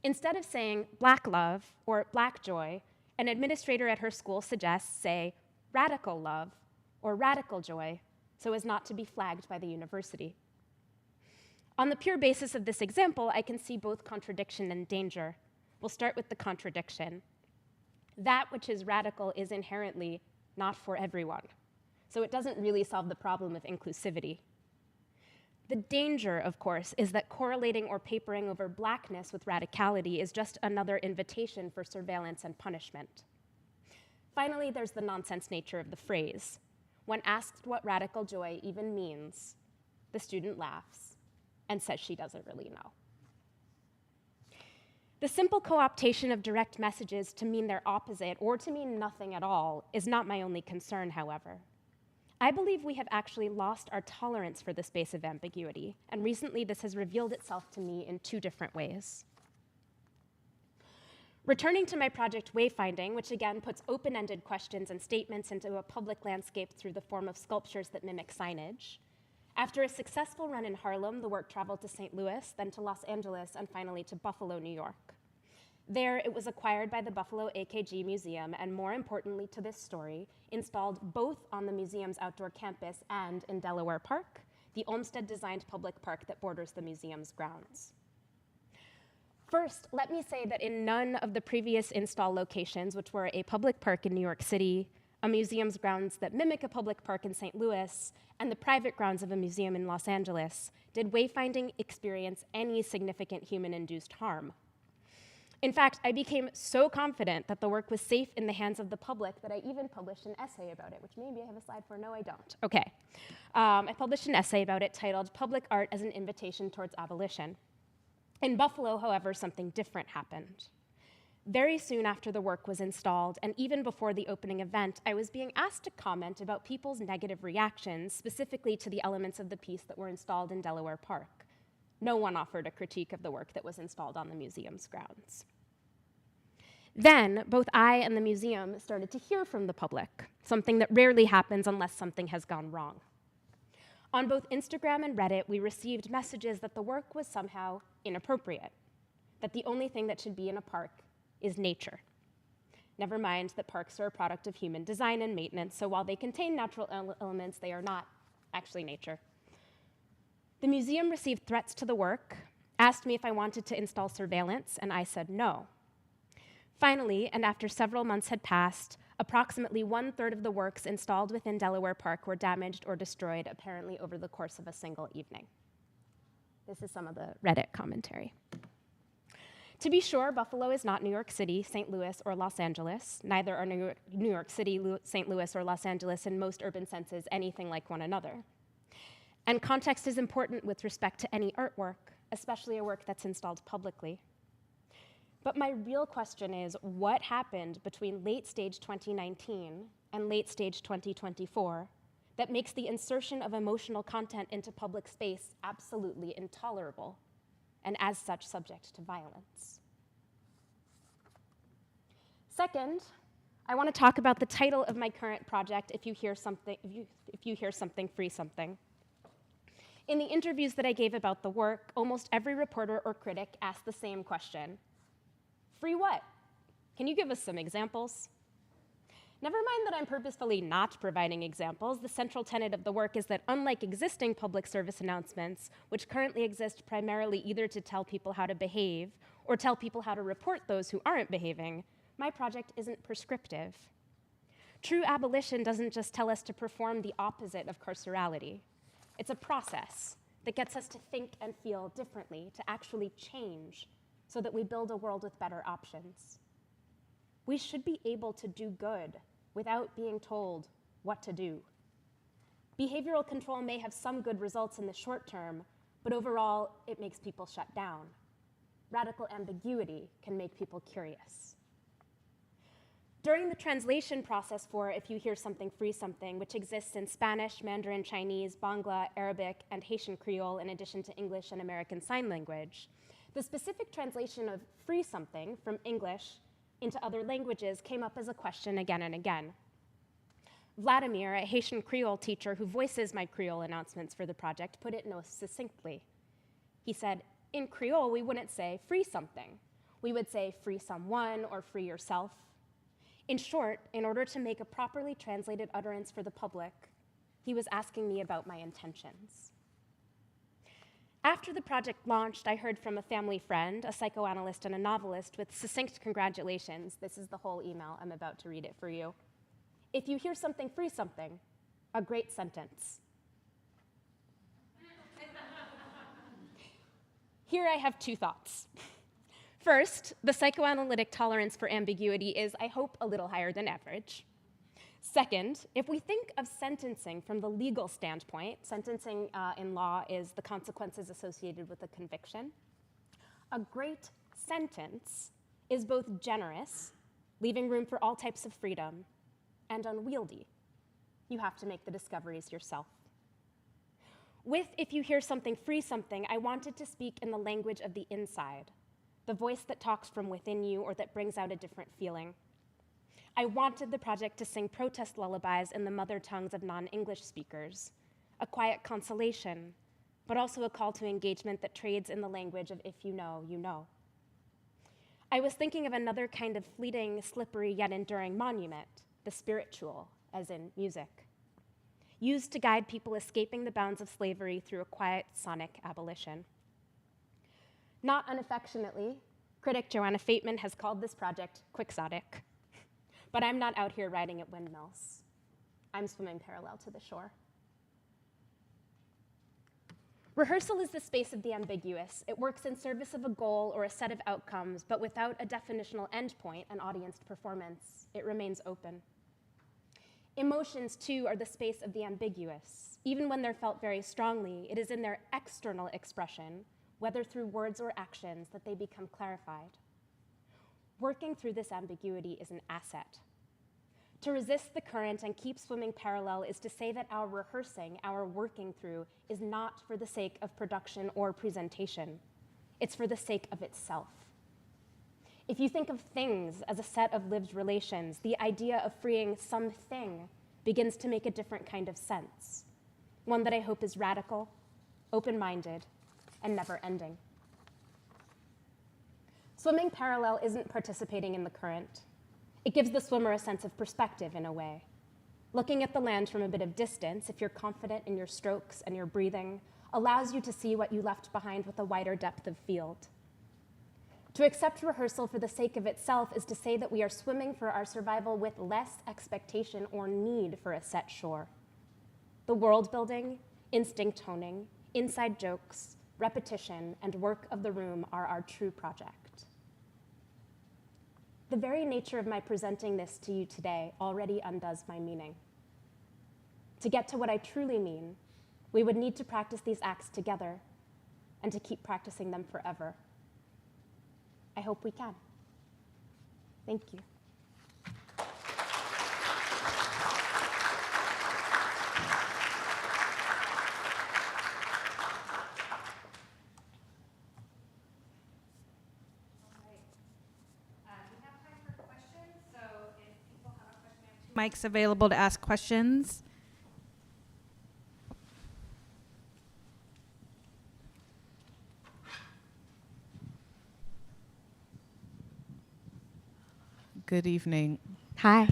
Instead of saying Black love or Black joy, an administrator at her school suggests, say, radical love or radical joy, so as not to be flagged by the university. On the pure basis of this example, I can see both contradiction and danger. We'll start with the contradiction. That which is radical is inherently not for everyone, so it doesn't really solve the problem of inclusivity. The danger, of course, is that correlating or papering over Blackness with radicality is just another invitation for surveillance and punishment. Finally, there's the nonsense nature of the phrase. When asked what radical joy even means, the student laughs and says she doesn't really know. The simple co-optation of direct messages to mean their opposite or to mean nothing at all is not my only concern, however. I believe we have actually lost our tolerance for the space of ambiguity, and recently this has revealed itself to me in two different ways. Returning to my project Wayfinding, which again puts open-ended questions and statements into a public landscape through the form of sculptures that mimic signage, after a successful run in Harlem, the work traveled to St. Louis, then to Los Angeles, and finally to Buffalo, New York. There, it was acquired by the Buffalo AKG Museum, and more importantly to this story, installed both on the museum's outdoor campus and in Delaware Park, the Olmsted-designed public park that borders the museum's grounds. First, let me say that in none of the previous install locations, which were a public park in New York City, a museum's grounds that mimic a public park in St. Louis, and the private grounds of a museum in Los Angeles, did Wayfinding experience any significant human-induced harm. In fact, I became so confident that the work was safe in the hands of the public that I even published an essay about it, which maybe I have a slide for. No, I don't. Okay. I published an essay about it titled Public Art as an Invitation Towards Abolition. In Buffalo, however, something different happened. Very soon after the work was installed, and even before the opening event, I was being asked to comment about people's negative reactions, specifically to the elements of the piece that were installed in Delaware Park. No one offered a critique of the work that was installed on the museum's grounds. Then, both I and the museum started to hear from the public, something that rarely happens unless something has gone wrong. On both Instagram and Reddit, we received messages that the work was somehow inappropriate, that the only thing that should be in a park is nature. Never mind that parks are a product of human design and maintenance, so while they contain natural elements, they are not actually nature. The museum received threats to the work, asked me if I wanted to install surveillance, and I said no. Finally, and after several months had passed, approximately 1/3 of the works installed within Delaware Park were damaged or destroyed, apparently over the course of a single evening. This is some of the Reddit commentary. To be sure, Buffalo is not New York City, St. Louis, or Los Angeles. Neither are New York City, St. Louis, or Los Angeles in most urban senses anything like one another. And context is important with respect to any artwork, especially a work that's installed publicly. But my real question is, what happened between late stage 2019 and late stage 2024 that makes the insertion of emotional content into public space absolutely intolerable, and as such subject to violence? Second, I want to talk about the title of my current project, If You Hear Something, Free Something. In the interviews that I gave about the work, almost every reporter or critic asked the same question. Free what? Can you give us some examples? Never mind that I'm purposefully not providing examples. The central tenet of the work is that unlike existing public service announcements, which currently exist primarily either to tell people how to behave or tell people how to report those who aren't behaving, my project isn't prescriptive. True abolition doesn't just tell us to perform the opposite of carcerality. It's a process that gets us to think and feel differently, to actually change, so that we build a world with better options. We should be able to do good without being told what to do. Behavioral control may have some good results in the short term, but overall, it makes people shut down. Radical ambiguity can make people curious. During the translation process for If You Hear Something, Free Something, which exists in Spanish, Mandarin Chinese, Bangla, Arabic, and Haitian Creole, in addition to English and American Sign Language, the specific translation of free something from English into other languages came up as a question again and again. Vladimir, a Haitian Creole teacher who voices my Creole announcements for the project, put it most succinctly. He said, in Creole, we wouldn't say free something. We would say free someone or free yourself. In short, in order to make a properly translated utterance for the public, he was asking me about my intentions. After the project launched, I heard from a family friend, a psychoanalyst and a novelist, with succinct congratulations. This is the whole email. I'm about to read it for you. If you hear something, free something. A great sentence. Here I have two thoughts. First, the psychoanalytic tolerance for ambiguity is, I hope, a little higher than average. Second, if we think of sentencing from the legal standpoint, sentencing in law is the consequences associated with a conviction. A great sentence is both generous, leaving room for all types of freedom, and unwieldy. You have to make the discoveries yourself. With If You Hear Something, Free Something, I wanted to speak in the language of the inside, the voice that talks from within you or that brings out a different feeling. I wanted the project to sing protest lullabies in the mother tongues of non-English speakers, a quiet consolation, but also a call to engagement that trades in the language of if you know, you know. I was thinking of another kind of fleeting, slippery, yet enduring monument, the spiritual, as in music, used to guide people escaping the bounds of slavery through a quiet, sonic abolition. Not unaffectionately, critic Joanna Fateman has called this project quixotic. But I'm not out here riding at windmills. I'm swimming parallel to the shore. Rehearsal is the space of the ambiguous. It works in service of a goal or a set of outcomes, but without a definitional endpoint, an audience performance. It remains open. Emotions, too, are the space of the ambiguous. Even when they're felt very strongly, it is in their external expression, whether through words or actions, that they become clarified. Working through this ambiguity is an asset. To resist the current and keep swimming parallel is to say that our rehearsing, our working through, is not for the sake of production or presentation. It's for the sake of itself. If you think of things as a set of lived relations, the idea of freeing something begins to make a different kind of sense, one that I hope is radical, open-minded, and never-ending. Swimming parallel isn't participating in the current. It gives the swimmer a sense of perspective in a way. Looking at the land from a bit of distance, if you're confident in your strokes and your breathing, allows you to see what you left behind with a wider depth of field. To accept rehearsal for the sake of itself is to say that we are swimming for our survival with less expectation or need for a set shore. The world building, instinct honing, inside jokes, repetition, and work of the room are our true project. The very nature of my presenting this to you today already undoes my meaning. To get to what I truly mean, we would need to practice these acts together and to keep practicing them forever. I hope we can. Thank you. Mics available to ask questions. Good evening. Hi.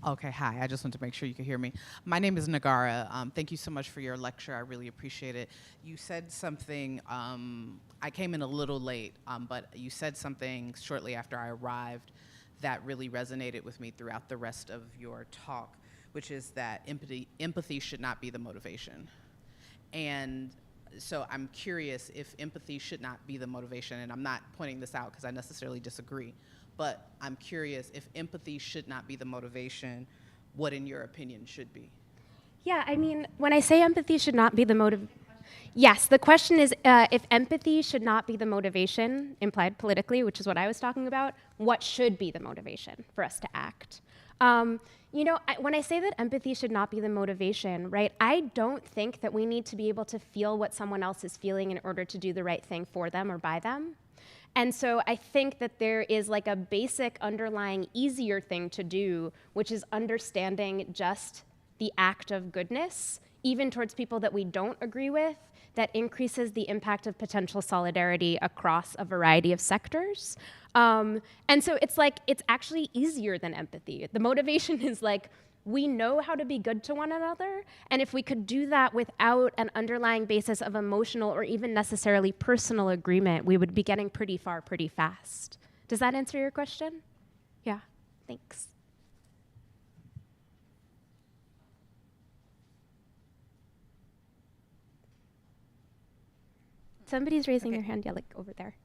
Okay, hi. I just wanted to make sure you could hear me. My name is Nagara. Thank you so much for your lecture. I really appreciate it. You said something, I came in a little late, but you said something shortly after I arrived that really resonated with me throughout the rest of your talk, which is that empathy should not be the motivation. And so I'm curious if empathy should not be the motivation, and I'm not pointing this out because I necessarily disagree, but I'm curious if empathy should not be the motivation, what in your opinion should be? Yeah, I mean, when I say empathy should not be the motive, Yes, the question is if empathy should not be the motivation implied politically, which is what I was talking about, what should be the motivation for us to act? When I say that empathy should not be the motivation, right, I don't think that we need to be able to feel what someone else is feeling in order to do the right thing for them or by them. And so I think that there is like a basic underlying easier thing to do, which is understanding just the act of goodness, even towards people that we don't agree with, that increases the impact of potential solidarity across a variety of sectors. And so it's actually easier than empathy. The motivation is like, we know how to be good to one another, and if we could do that without an underlying basis of emotional or even necessarily personal agreement, we would be getting pretty far pretty fast. Does that answer your question? Yeah, thanks. Somebody's raising their hand, yeah, like over there.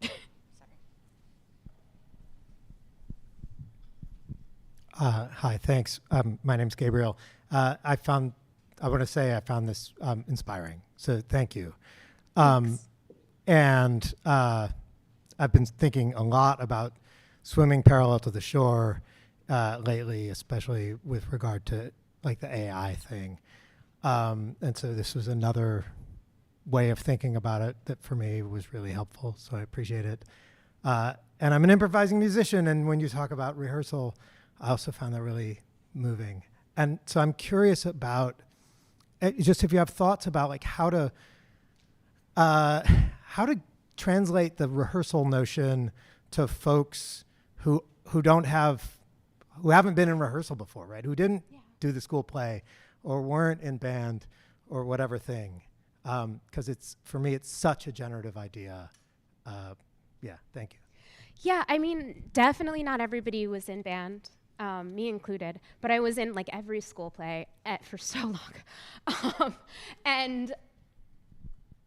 Hi, thanks. My name's Gabriel. I found this inspiring, so thank you. And I've been thinking a lot about swimming parallel to the shore lately, especially with regard to like the AI thing. And so this was another way of thinking about it that for me was really helpful, so I appreciate it. And I'm an improvising musician, and when you talk about rehearsal, I also found that really moving. And so I'm curious about just if you have thoughts about like how to translate the rehearsal notion to folks who haven't been in rehearsal before, right? Who didn't do the school play or weren't in band or whatever thing. Because for me, it's such a generative idea. Thank you. Yeah, I mean, definitely not everybody was in band, me included, but I was in like every school play for so long. And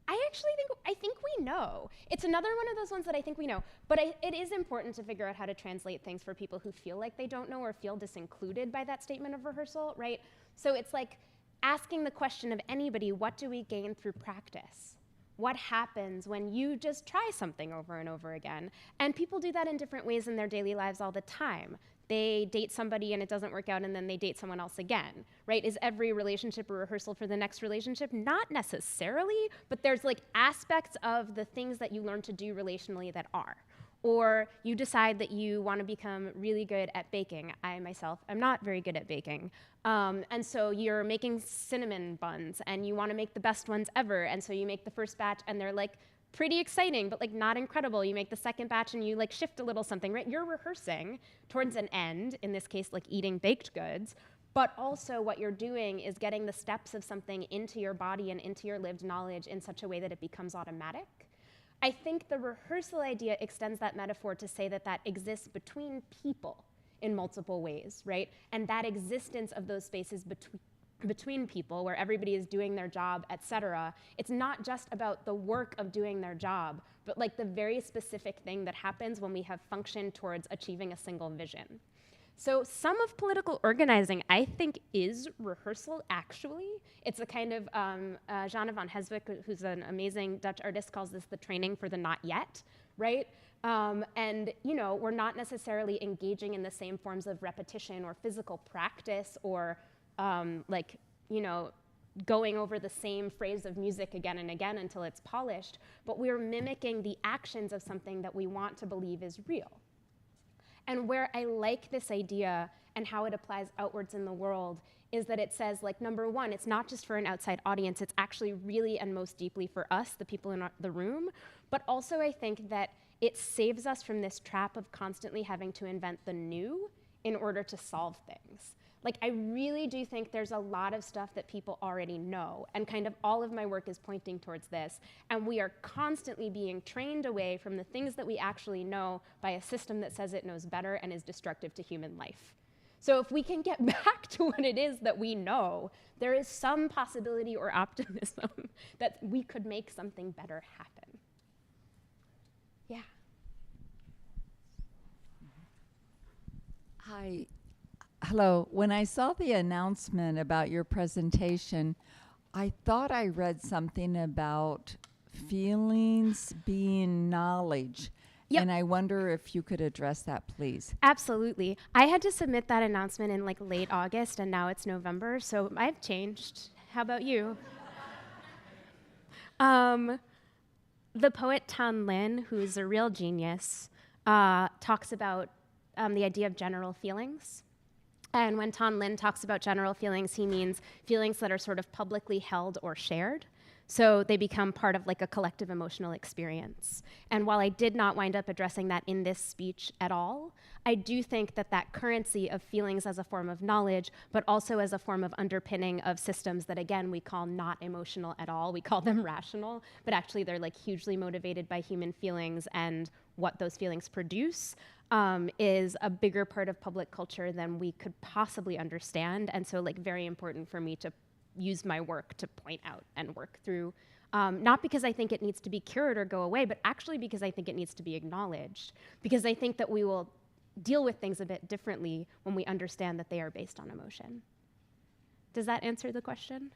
I think we know. It's another one of those ones that I think we know, but it is important to figure out how to translate things for people who feel like they don't know or feel disincluded by that statement of rehearsal, right? So it's like asking the question of anybody, what do we gain through practice? What happens when you just try something over and over again? And people do that in different ways in their daily lives all the time. They date somebody and it doesn't work out and then they date someone else again, right? Is every relationship a rehearsal for the next relationship? Not necessarily, but there's like aspects of the things that you learn to do relationally that are. Or you decide that you want to become really good at baking. I myself am not very good at baking. And so you're making cinnamon buns and you want to make the best ones ever. And so you make the first batch and they're like pretty exciting, but like not incredible. You make the second batch and you like shift a little something, right? You're rehearsing towards an end, in this case, like eating baked goods. But also what you're doing is getting the steps of something into your body and into your lived knowledge in such a way that it becomes automatic. I think the rehearsal idea extends that metaphor to say that that exists between people in multiple ways, right? And that existence of those spaces between people where everybody is doing their job, et cetera, it's not just about the work of doing their job, but like the very specific thing that happens when we have functioned towards achieving a single vision. So some of political organizing, I think, is rehearsal, actually. It's a kind of, Jeanne van Heswick, who's an amazing Dutch artist, calls this the training for the not yet, right? And we're not necessarily engaging in the same forms of repetition or physical practice or going over the same phrase of music again and again until it's polished, but we're mimicking the actions of something that we want to believe is real. And where I like this idea and how it applies outwards in the world is that it says, like, number one, it's not just for an outside audience, it's actually really and most deeply for us, the people in the room, but also I think that it saves us from this trap of constantly having to invent the new in order to solve things. Like, I really do think there's a lot of stuff that people already know, and kind of all of my work is pointing towards this, and we are constantly being trained away from the things that we actually know by a system that says it knows better and is destructive to human life. So if we can get back to what it is that we know, there is some possibility or optimism that we could make something better happen. Yeah. Hi. Hello. When I saw the announcement about your presentation, I thought I read something about feelings being knowledge. Yep. And I wonder if you could address that, please. Absolutely. I had to submit that announcement in like late August, and now it's November, so I've changed. How about you? The poet Tan Lin, who's a real genius, talks about the idea of general feelings. And when Tan Lin talks about general feelings, he means feelings that are sort of publicly held or shared. So they become part of like a collective emotional experience. And while I did not wind up addressing that in this speech at all, I do think that that currency of feelings as a form of knowledge, but also as a form of underpinning of systems that, again, we call not emotional at all. We call them rational, but actually they're like hugely motivated by human feelings and what those feelings produce. Is a bigger part of public culture than we could possibly understand. And so like very important for me to use my work to point out and work through, not because I think it needs to be cured or go away, but actually because I think it needs to be acknowledged. Because I think that we will deal with things a bit differently when we understand that they are based on emotion. Does that answer the question?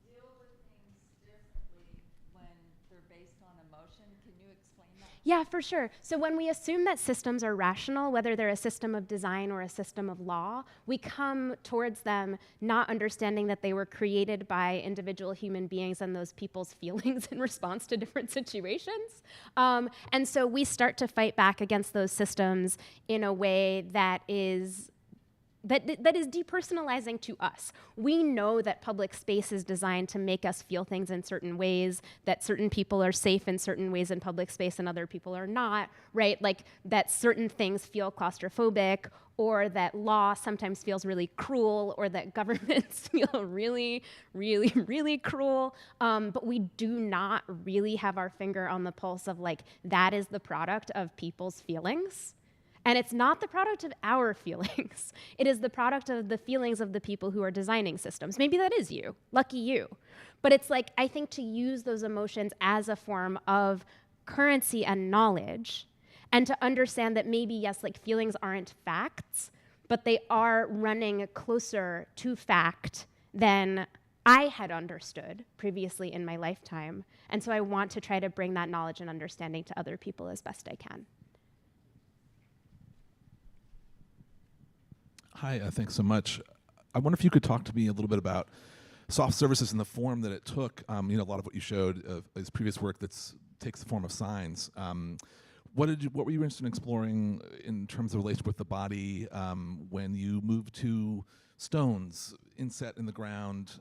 Deal with things differently when they're based on emotion. Can you explain that? Yeah, for sure. So when we assume that systems are rational, whether they're a system of design or a system of law, we come towards them not understanding that they were created by individual human beings and those people's feelings in response to different situations. And so we start to fight back against those systems in a way that is depersonalizing to us. We know that public space is designed to make us feel things in certain ways, that certain people are safe in certain ways in public space and other people are not, right? Like that certain things feel claustrophobic, or that law sometimes feels really cruel, or that governments feel really, really, really cruel. But we do not really have our finger on the pulse of like, that is the product of people's feelings. And it's not the product of our feelings. It is the product of the feelings of the people who are designing systems. Maybe that is you, lucky you. But it's like, I think to use those emotions as a form of currency and knowledge, and to understand that maybe, yes, like feelings aren't facts, but they are running closer to fact than I had understood previously in my lifetime. And so I want to try to bring that knowledge and understanding to other people as best I can. Hi, thanks so much. I wonder if you could talk to me a little bit about soft services and the form that it took. A lot of what you showed is previous work that takes the form of signs. What were you interested in exploring in terms of relationship with the body when you moved to stones inset in the ground,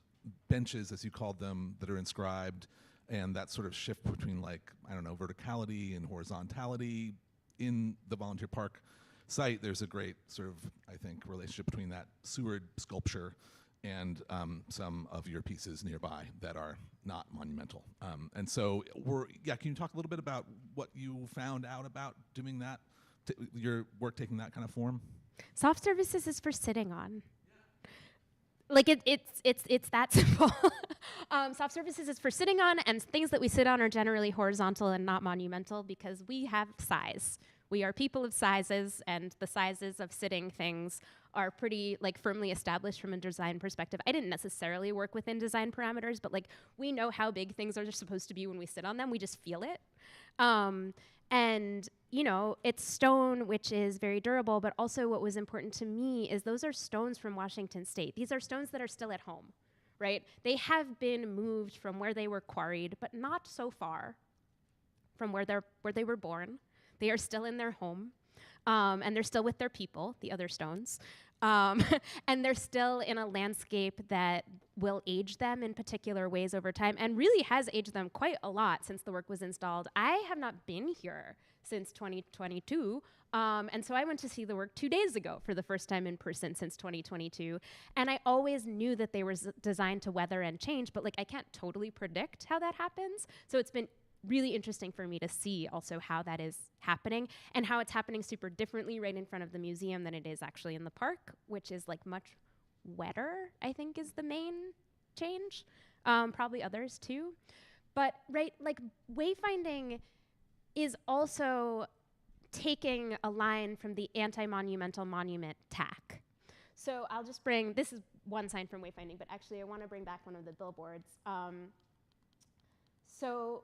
benches as you called them that are inscribed, and that sort of shift between verticality and horizontality in the volunteer park site? There's a great sort of, I think, relationship between that Seward sculpture and some of your pieces nearby that are not monumental. And so, can you talk a little bit about what you found out about doing that, your work taking that kind of form? Soft services is for sitting on. Like it's that simple. Soft services is for sitting on, and things that we sit on are generally horizontal and not monumental because we have size. We are people of sizes, and the sizes of sitting things are pretty firmly established from a design perspective. I didn't necessarily work within design parameters, but we know how big things are supposed to be when we sit on them. We just feel it. And it's stone, which is very durable, but also what was important to me is those are stones from Washington State. These are stones that are still at home, right? They have been moved from where they were quarried, but not so far from where they were born. They are still in their home, and they're still with their people, the other stones. And they're still in a landscape that will age them in particular ways over time, and really has aged them quite a lot since the work was installed. I have not been here since 2022, and so I went to see the work 2 days ago for the first time in person since 2022, and I always knew that they were designed to weather and change, but I can't totally predict how that happens, so it's been really interesting for me to see also how that is happening, and how it's happening super differently right in front of the museum than it is actually in the park, which is much wetter, I think is the main change. Probably others too. But wayfinding is also taking a line from the anti-monumental monument tack. So I'll just bring, this is one sign from wayfinding, but actually I want to bring back one of the billboards. So,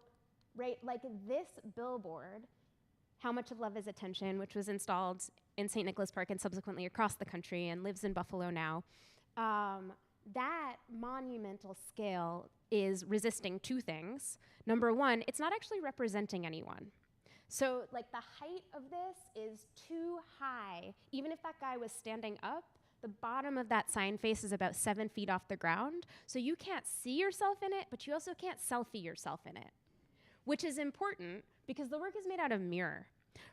right, like this billboard, How Much of Love is Attention, which was installed in St. Nicholas Park and subsequently across the country and lives in Buffalo now, that monumental scale is resisting two things. Number one, it's not actually representing anyone. So like the height of this is too high. Even if that guy was standing up, the bottom of that sign face is about 7 feet off the ground. So you can't see yourself in it, but you also can't selfie yourself in it, which is important because the work is made out of mirror,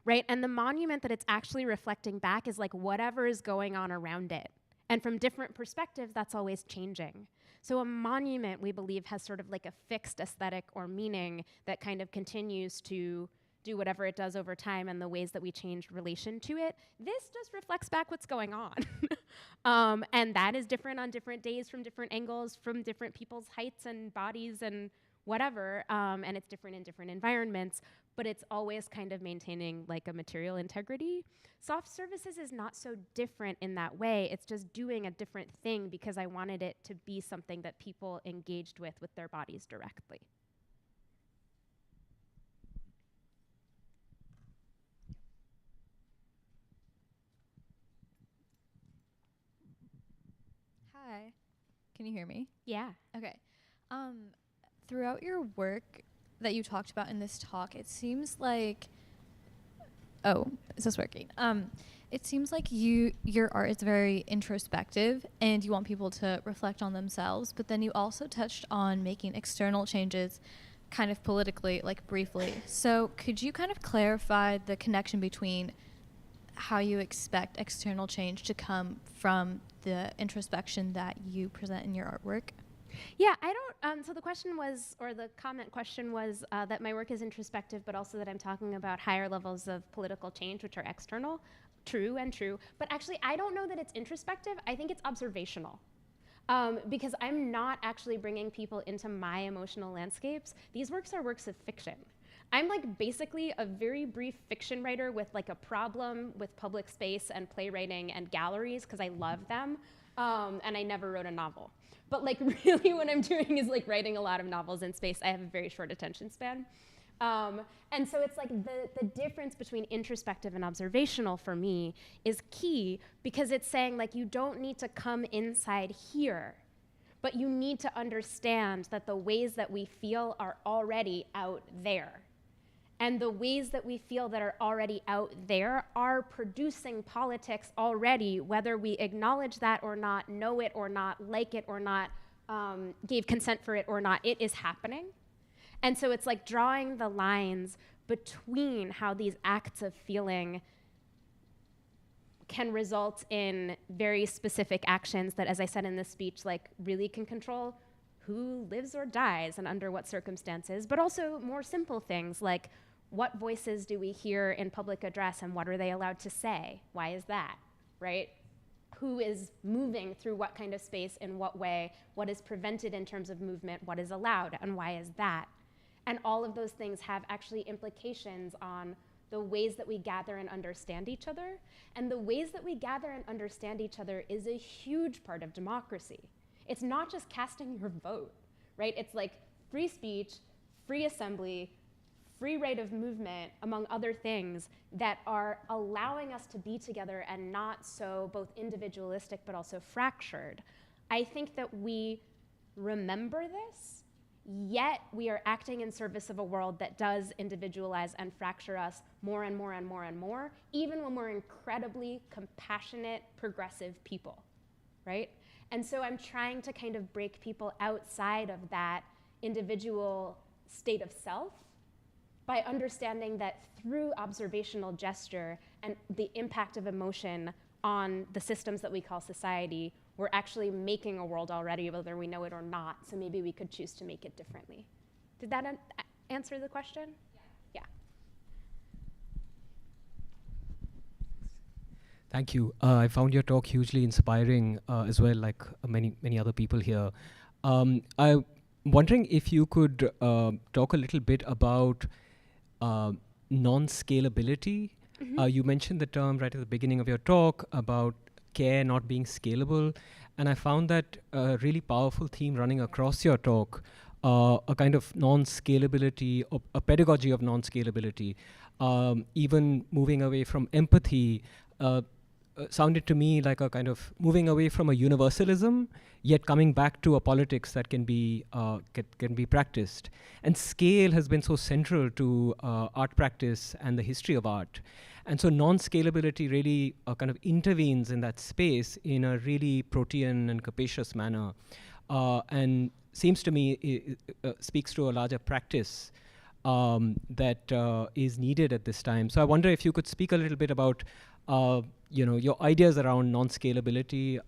right? And the monument that it's actually reflecting back is like whatever is going on around it. And from different perspectives, that's always changing. So a monument, we believe, has sort of like a fixed aesthetic or meaning that kind of continues to do whatever it does over time and the ways that we change relation to it. This just reflects back what's going on. And that is different on different days from different angles, from different people's heights and bodies and whatever. And it's different in different environments, but it's always kind of maintaining like a material integrity. Soft services is not so different in that way. It's just doing a different thing because I wanted it to be something that people engaged with their bodies directly. Hi, can you hear me? Yeah. Okay. Throughout your work that you talked about in this talk, it seems like, oh, is this working? It seems like your art is very introspective and you want people to reflect on themselves, but then you also touched on making external changes kind of politically, like briefly. So could you kind of clarify the connection between how you expect external change to come from the introspection that you present in your artwork? Yeah, I don't, so the question was, or the comment question was that my work is introspective, but also that I'm talking about higher levels of political change, which are external. True and true. But actually, I don't know that it's introspective. I think it's observational. Because I'm not actually bringing people into my emotional landscapes. These works are works of fiction. I'm like basically a very brief fiction writer with like a problem with public space and playwriting and galleries because I love them, and I never wrote a novel. But like really what I'm doing is like writing a lot of novels in space. I have a very short attention span. And so it's like the difference between introspective and observational for me is key because it's saying like you don't need to come inside here, but you need to understand that the ways that we feel are already out there. And the ways that we feel that are already out there are producing politics already, whether we acknowledge that or not, know it or not, like it or not, gave consent for it or not, it is happening. And so it's like drawing the lines between how these acts of feeling can result in very specific actions that, as I said in this speech, like really can control who lives or dies and under what circumstances, but also more simple things like what voices do we hear in public address and what are they allowed to say? Why is that, right? Who is moving through what kind of space, in what way, what is prevented in terms of movement, what is allowed, and why is that? And all of those things have actually implications on the ways that we gather and understand each other. And the ways that we gather and understand each other is a huge part of democracy. It's not just casting your vote, right? It's like free speech, free assembly, free right of movement, among other things, that are allowing us to be together and not so both individualistic but also fractured. I think that we remember this, yet we are acting in service of a world that does individualize and fracture us more and more and more and more, even when we're incredibly compassionate, progressive people, right? And so I'm trying to kind of break people outside of that individual state of self by understanding that through observational gesture and the impact of emotion on the systems that we call society, we're actually making a world already, whether we know it or not, so maybe we could choose to make it differently. Did that answer the question? Yeah. Thank you. I found your talk hugely inspiring as well, like many other people here. I'm wondering if you could talk a little bit about non-scalability. Mm-hmm. You mentioned the term right at the beginning of your talk about care not being scalable. And I found that a really powerful theme running across your talk, a kind of non-scalability, a pedagogy of non-scalability, even moving away from empathy, sounded to me like a kind of moving away from a universalism, yet coming back to a politics that can be practiced. And scale has been so central to art practice and the history of art. And so non-scalability really kind of intervenes in that space in a really protean and capacious manner, and seems to me it speaks to a larger practice that is needed at this time. So I wonder if you could speak a little bit about your ideas around non-scalability,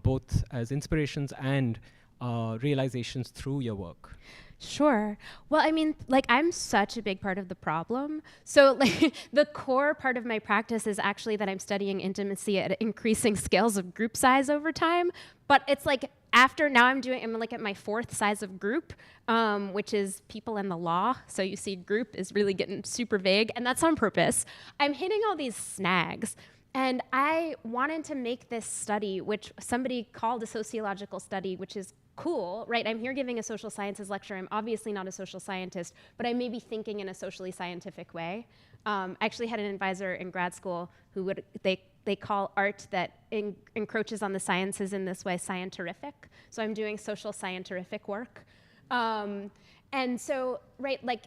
both as inspirations and realizations through your work. Sure. Well, I mean, like, I'm such a big part of the problem. So, like, the core part of my practice is actually that I'm studying intimacy at increasing scales of group size over time. But it's like, after now I'm like at my 4th size of group, which is people and the law. So you see group is really getting super vague, and that's on purpose. I'm hitting all these snags. And I wanted to make this study, which somebody called a sociological study, which is cool, right? I'm here giving a social sciences lecture. I'm obviously not a social scientist, but I may be thinking in a socially scientific way. I actually had an advisor in grad school who they call art that encroaches on the sciences in this way scientorific. So I'm doing social scientorific work. And so, right, like,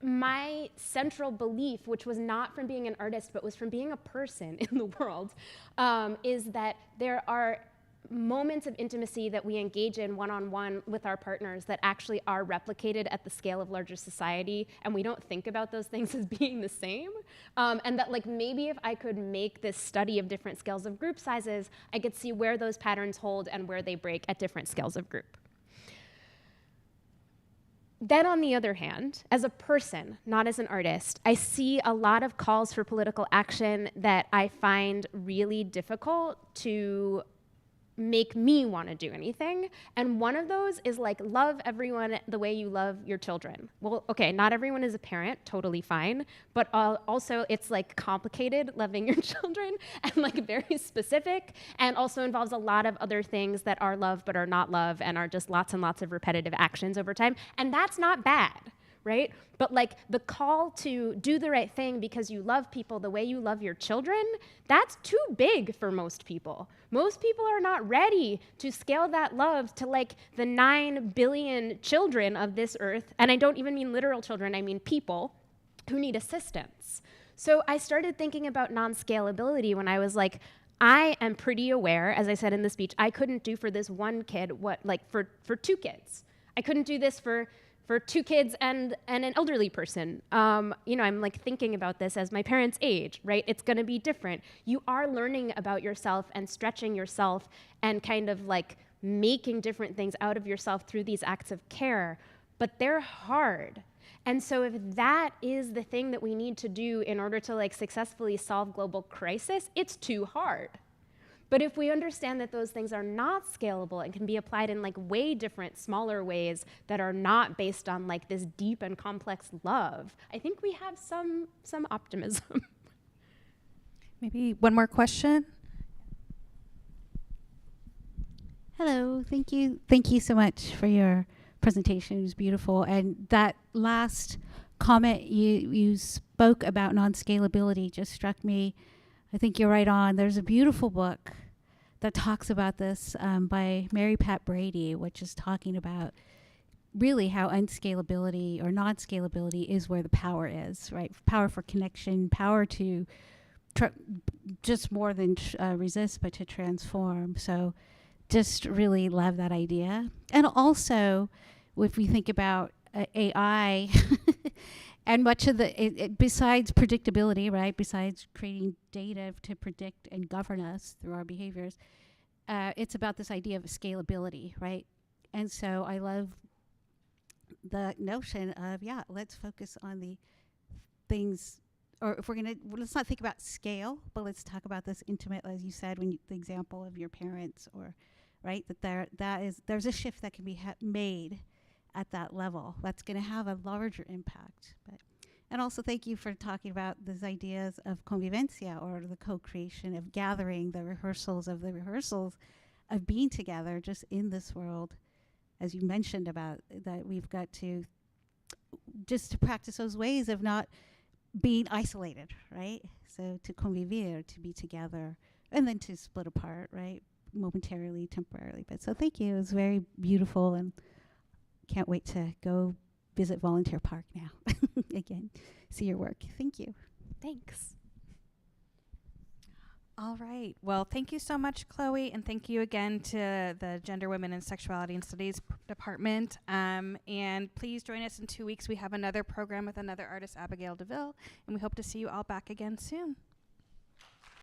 my central belief, which was not from being an artist, but was from being a person in the world, is that there are moments of intimacy that we engage in one-on-one with our partners that actually are replicated at the scale of larger society, and we don't think about those things as being the same. And that, like, maybe if I could make this study of different scales of group sizes, I could see where those patterns hold and where they break at different scales of group. Then, on the other hand, as a person, not as an artist, I see a lot of calls for political action that I find really difficult to make me want to do anything. And one of those is, like, love everyone the way you love your children. Well, okay, not everyone is a parent, totally fine, but also it's, like, complicated loving your children and, like, very specific, and also involves a lot of other things that are love but are not love and are just lots and lots of repetitive actions over time. And that's not bad, right? But, like, the call to do the right thing because you love people the way you love your children, that's too big for most people. Most people are not ready to scale that love to, like, the 9 billion children of this earth, and I don't even mean literal children, I mean people who need assistance. So I started thinking about non-scalability when I was like, I am pretty aware, as I said in the speech, I couldn't do for this one kid what, like, for 2 kids. I couldn't do this for 2 kids and an elderly person. I'm, like, thinking about this as my parents age, right? It's gonna be different. You are learning about yourself and stretching yourself and kind of, like, making different things out of yourself through these acts of care, but they're hard. And so if that is the thing that we need to do in order to, like, successfully solve global crisis, it's too hard. But if we understand that those things are not scalable and can be applied in, like, way different, smaller ways that are not based on, like, this deep and complex love, I think we have some optimism. Maybe one more question. Hello, thank you. Thank you so much for your presentation. It was beautiful. And that last comment you spoke about non-scalability just struck me. I think you're right on. There's a beautiful book that talks about this by Mary Pat Brady, which is talking about really how unscalability or non-scalability is where the power is, right? Power for connection, power to just more than resist, but to transform. So just really love that idea. And also, if we think about AI, and much of it besides predictability, right? Besides creating data to predict and govern us through our behaviors, it's about this idea of scalability, right? And so I love the notion of, let's focus on the things, or if we're gonna, let's not think about scale, but let's talk about this intimate, as you said, the example of your parents, or, right? There's a shift that can be made at that level that's going to have a larger impact. And also thank you for talking about these ideas of convivencia, or the co-creation of gathering, the rehearsals of being together just in this world. As you mentioned about that, we've got to just to practice those ways of not being isolated, right? So to convivir, to be together, and then to split apart, right? Momentarily, temporarily. But so thank you. It was very beautiful, and can't wait to go visit Volunteer Park now. Again, see your work. Thank you. Thanks. All right. Well, thank you so much, Chloe, and thank you again to the Gender, Women, and Sexuality and Studies Department. And please join us in 2 weeks. We have another program with another artist, Abigail DeVille, and we hope to see you all back again soon.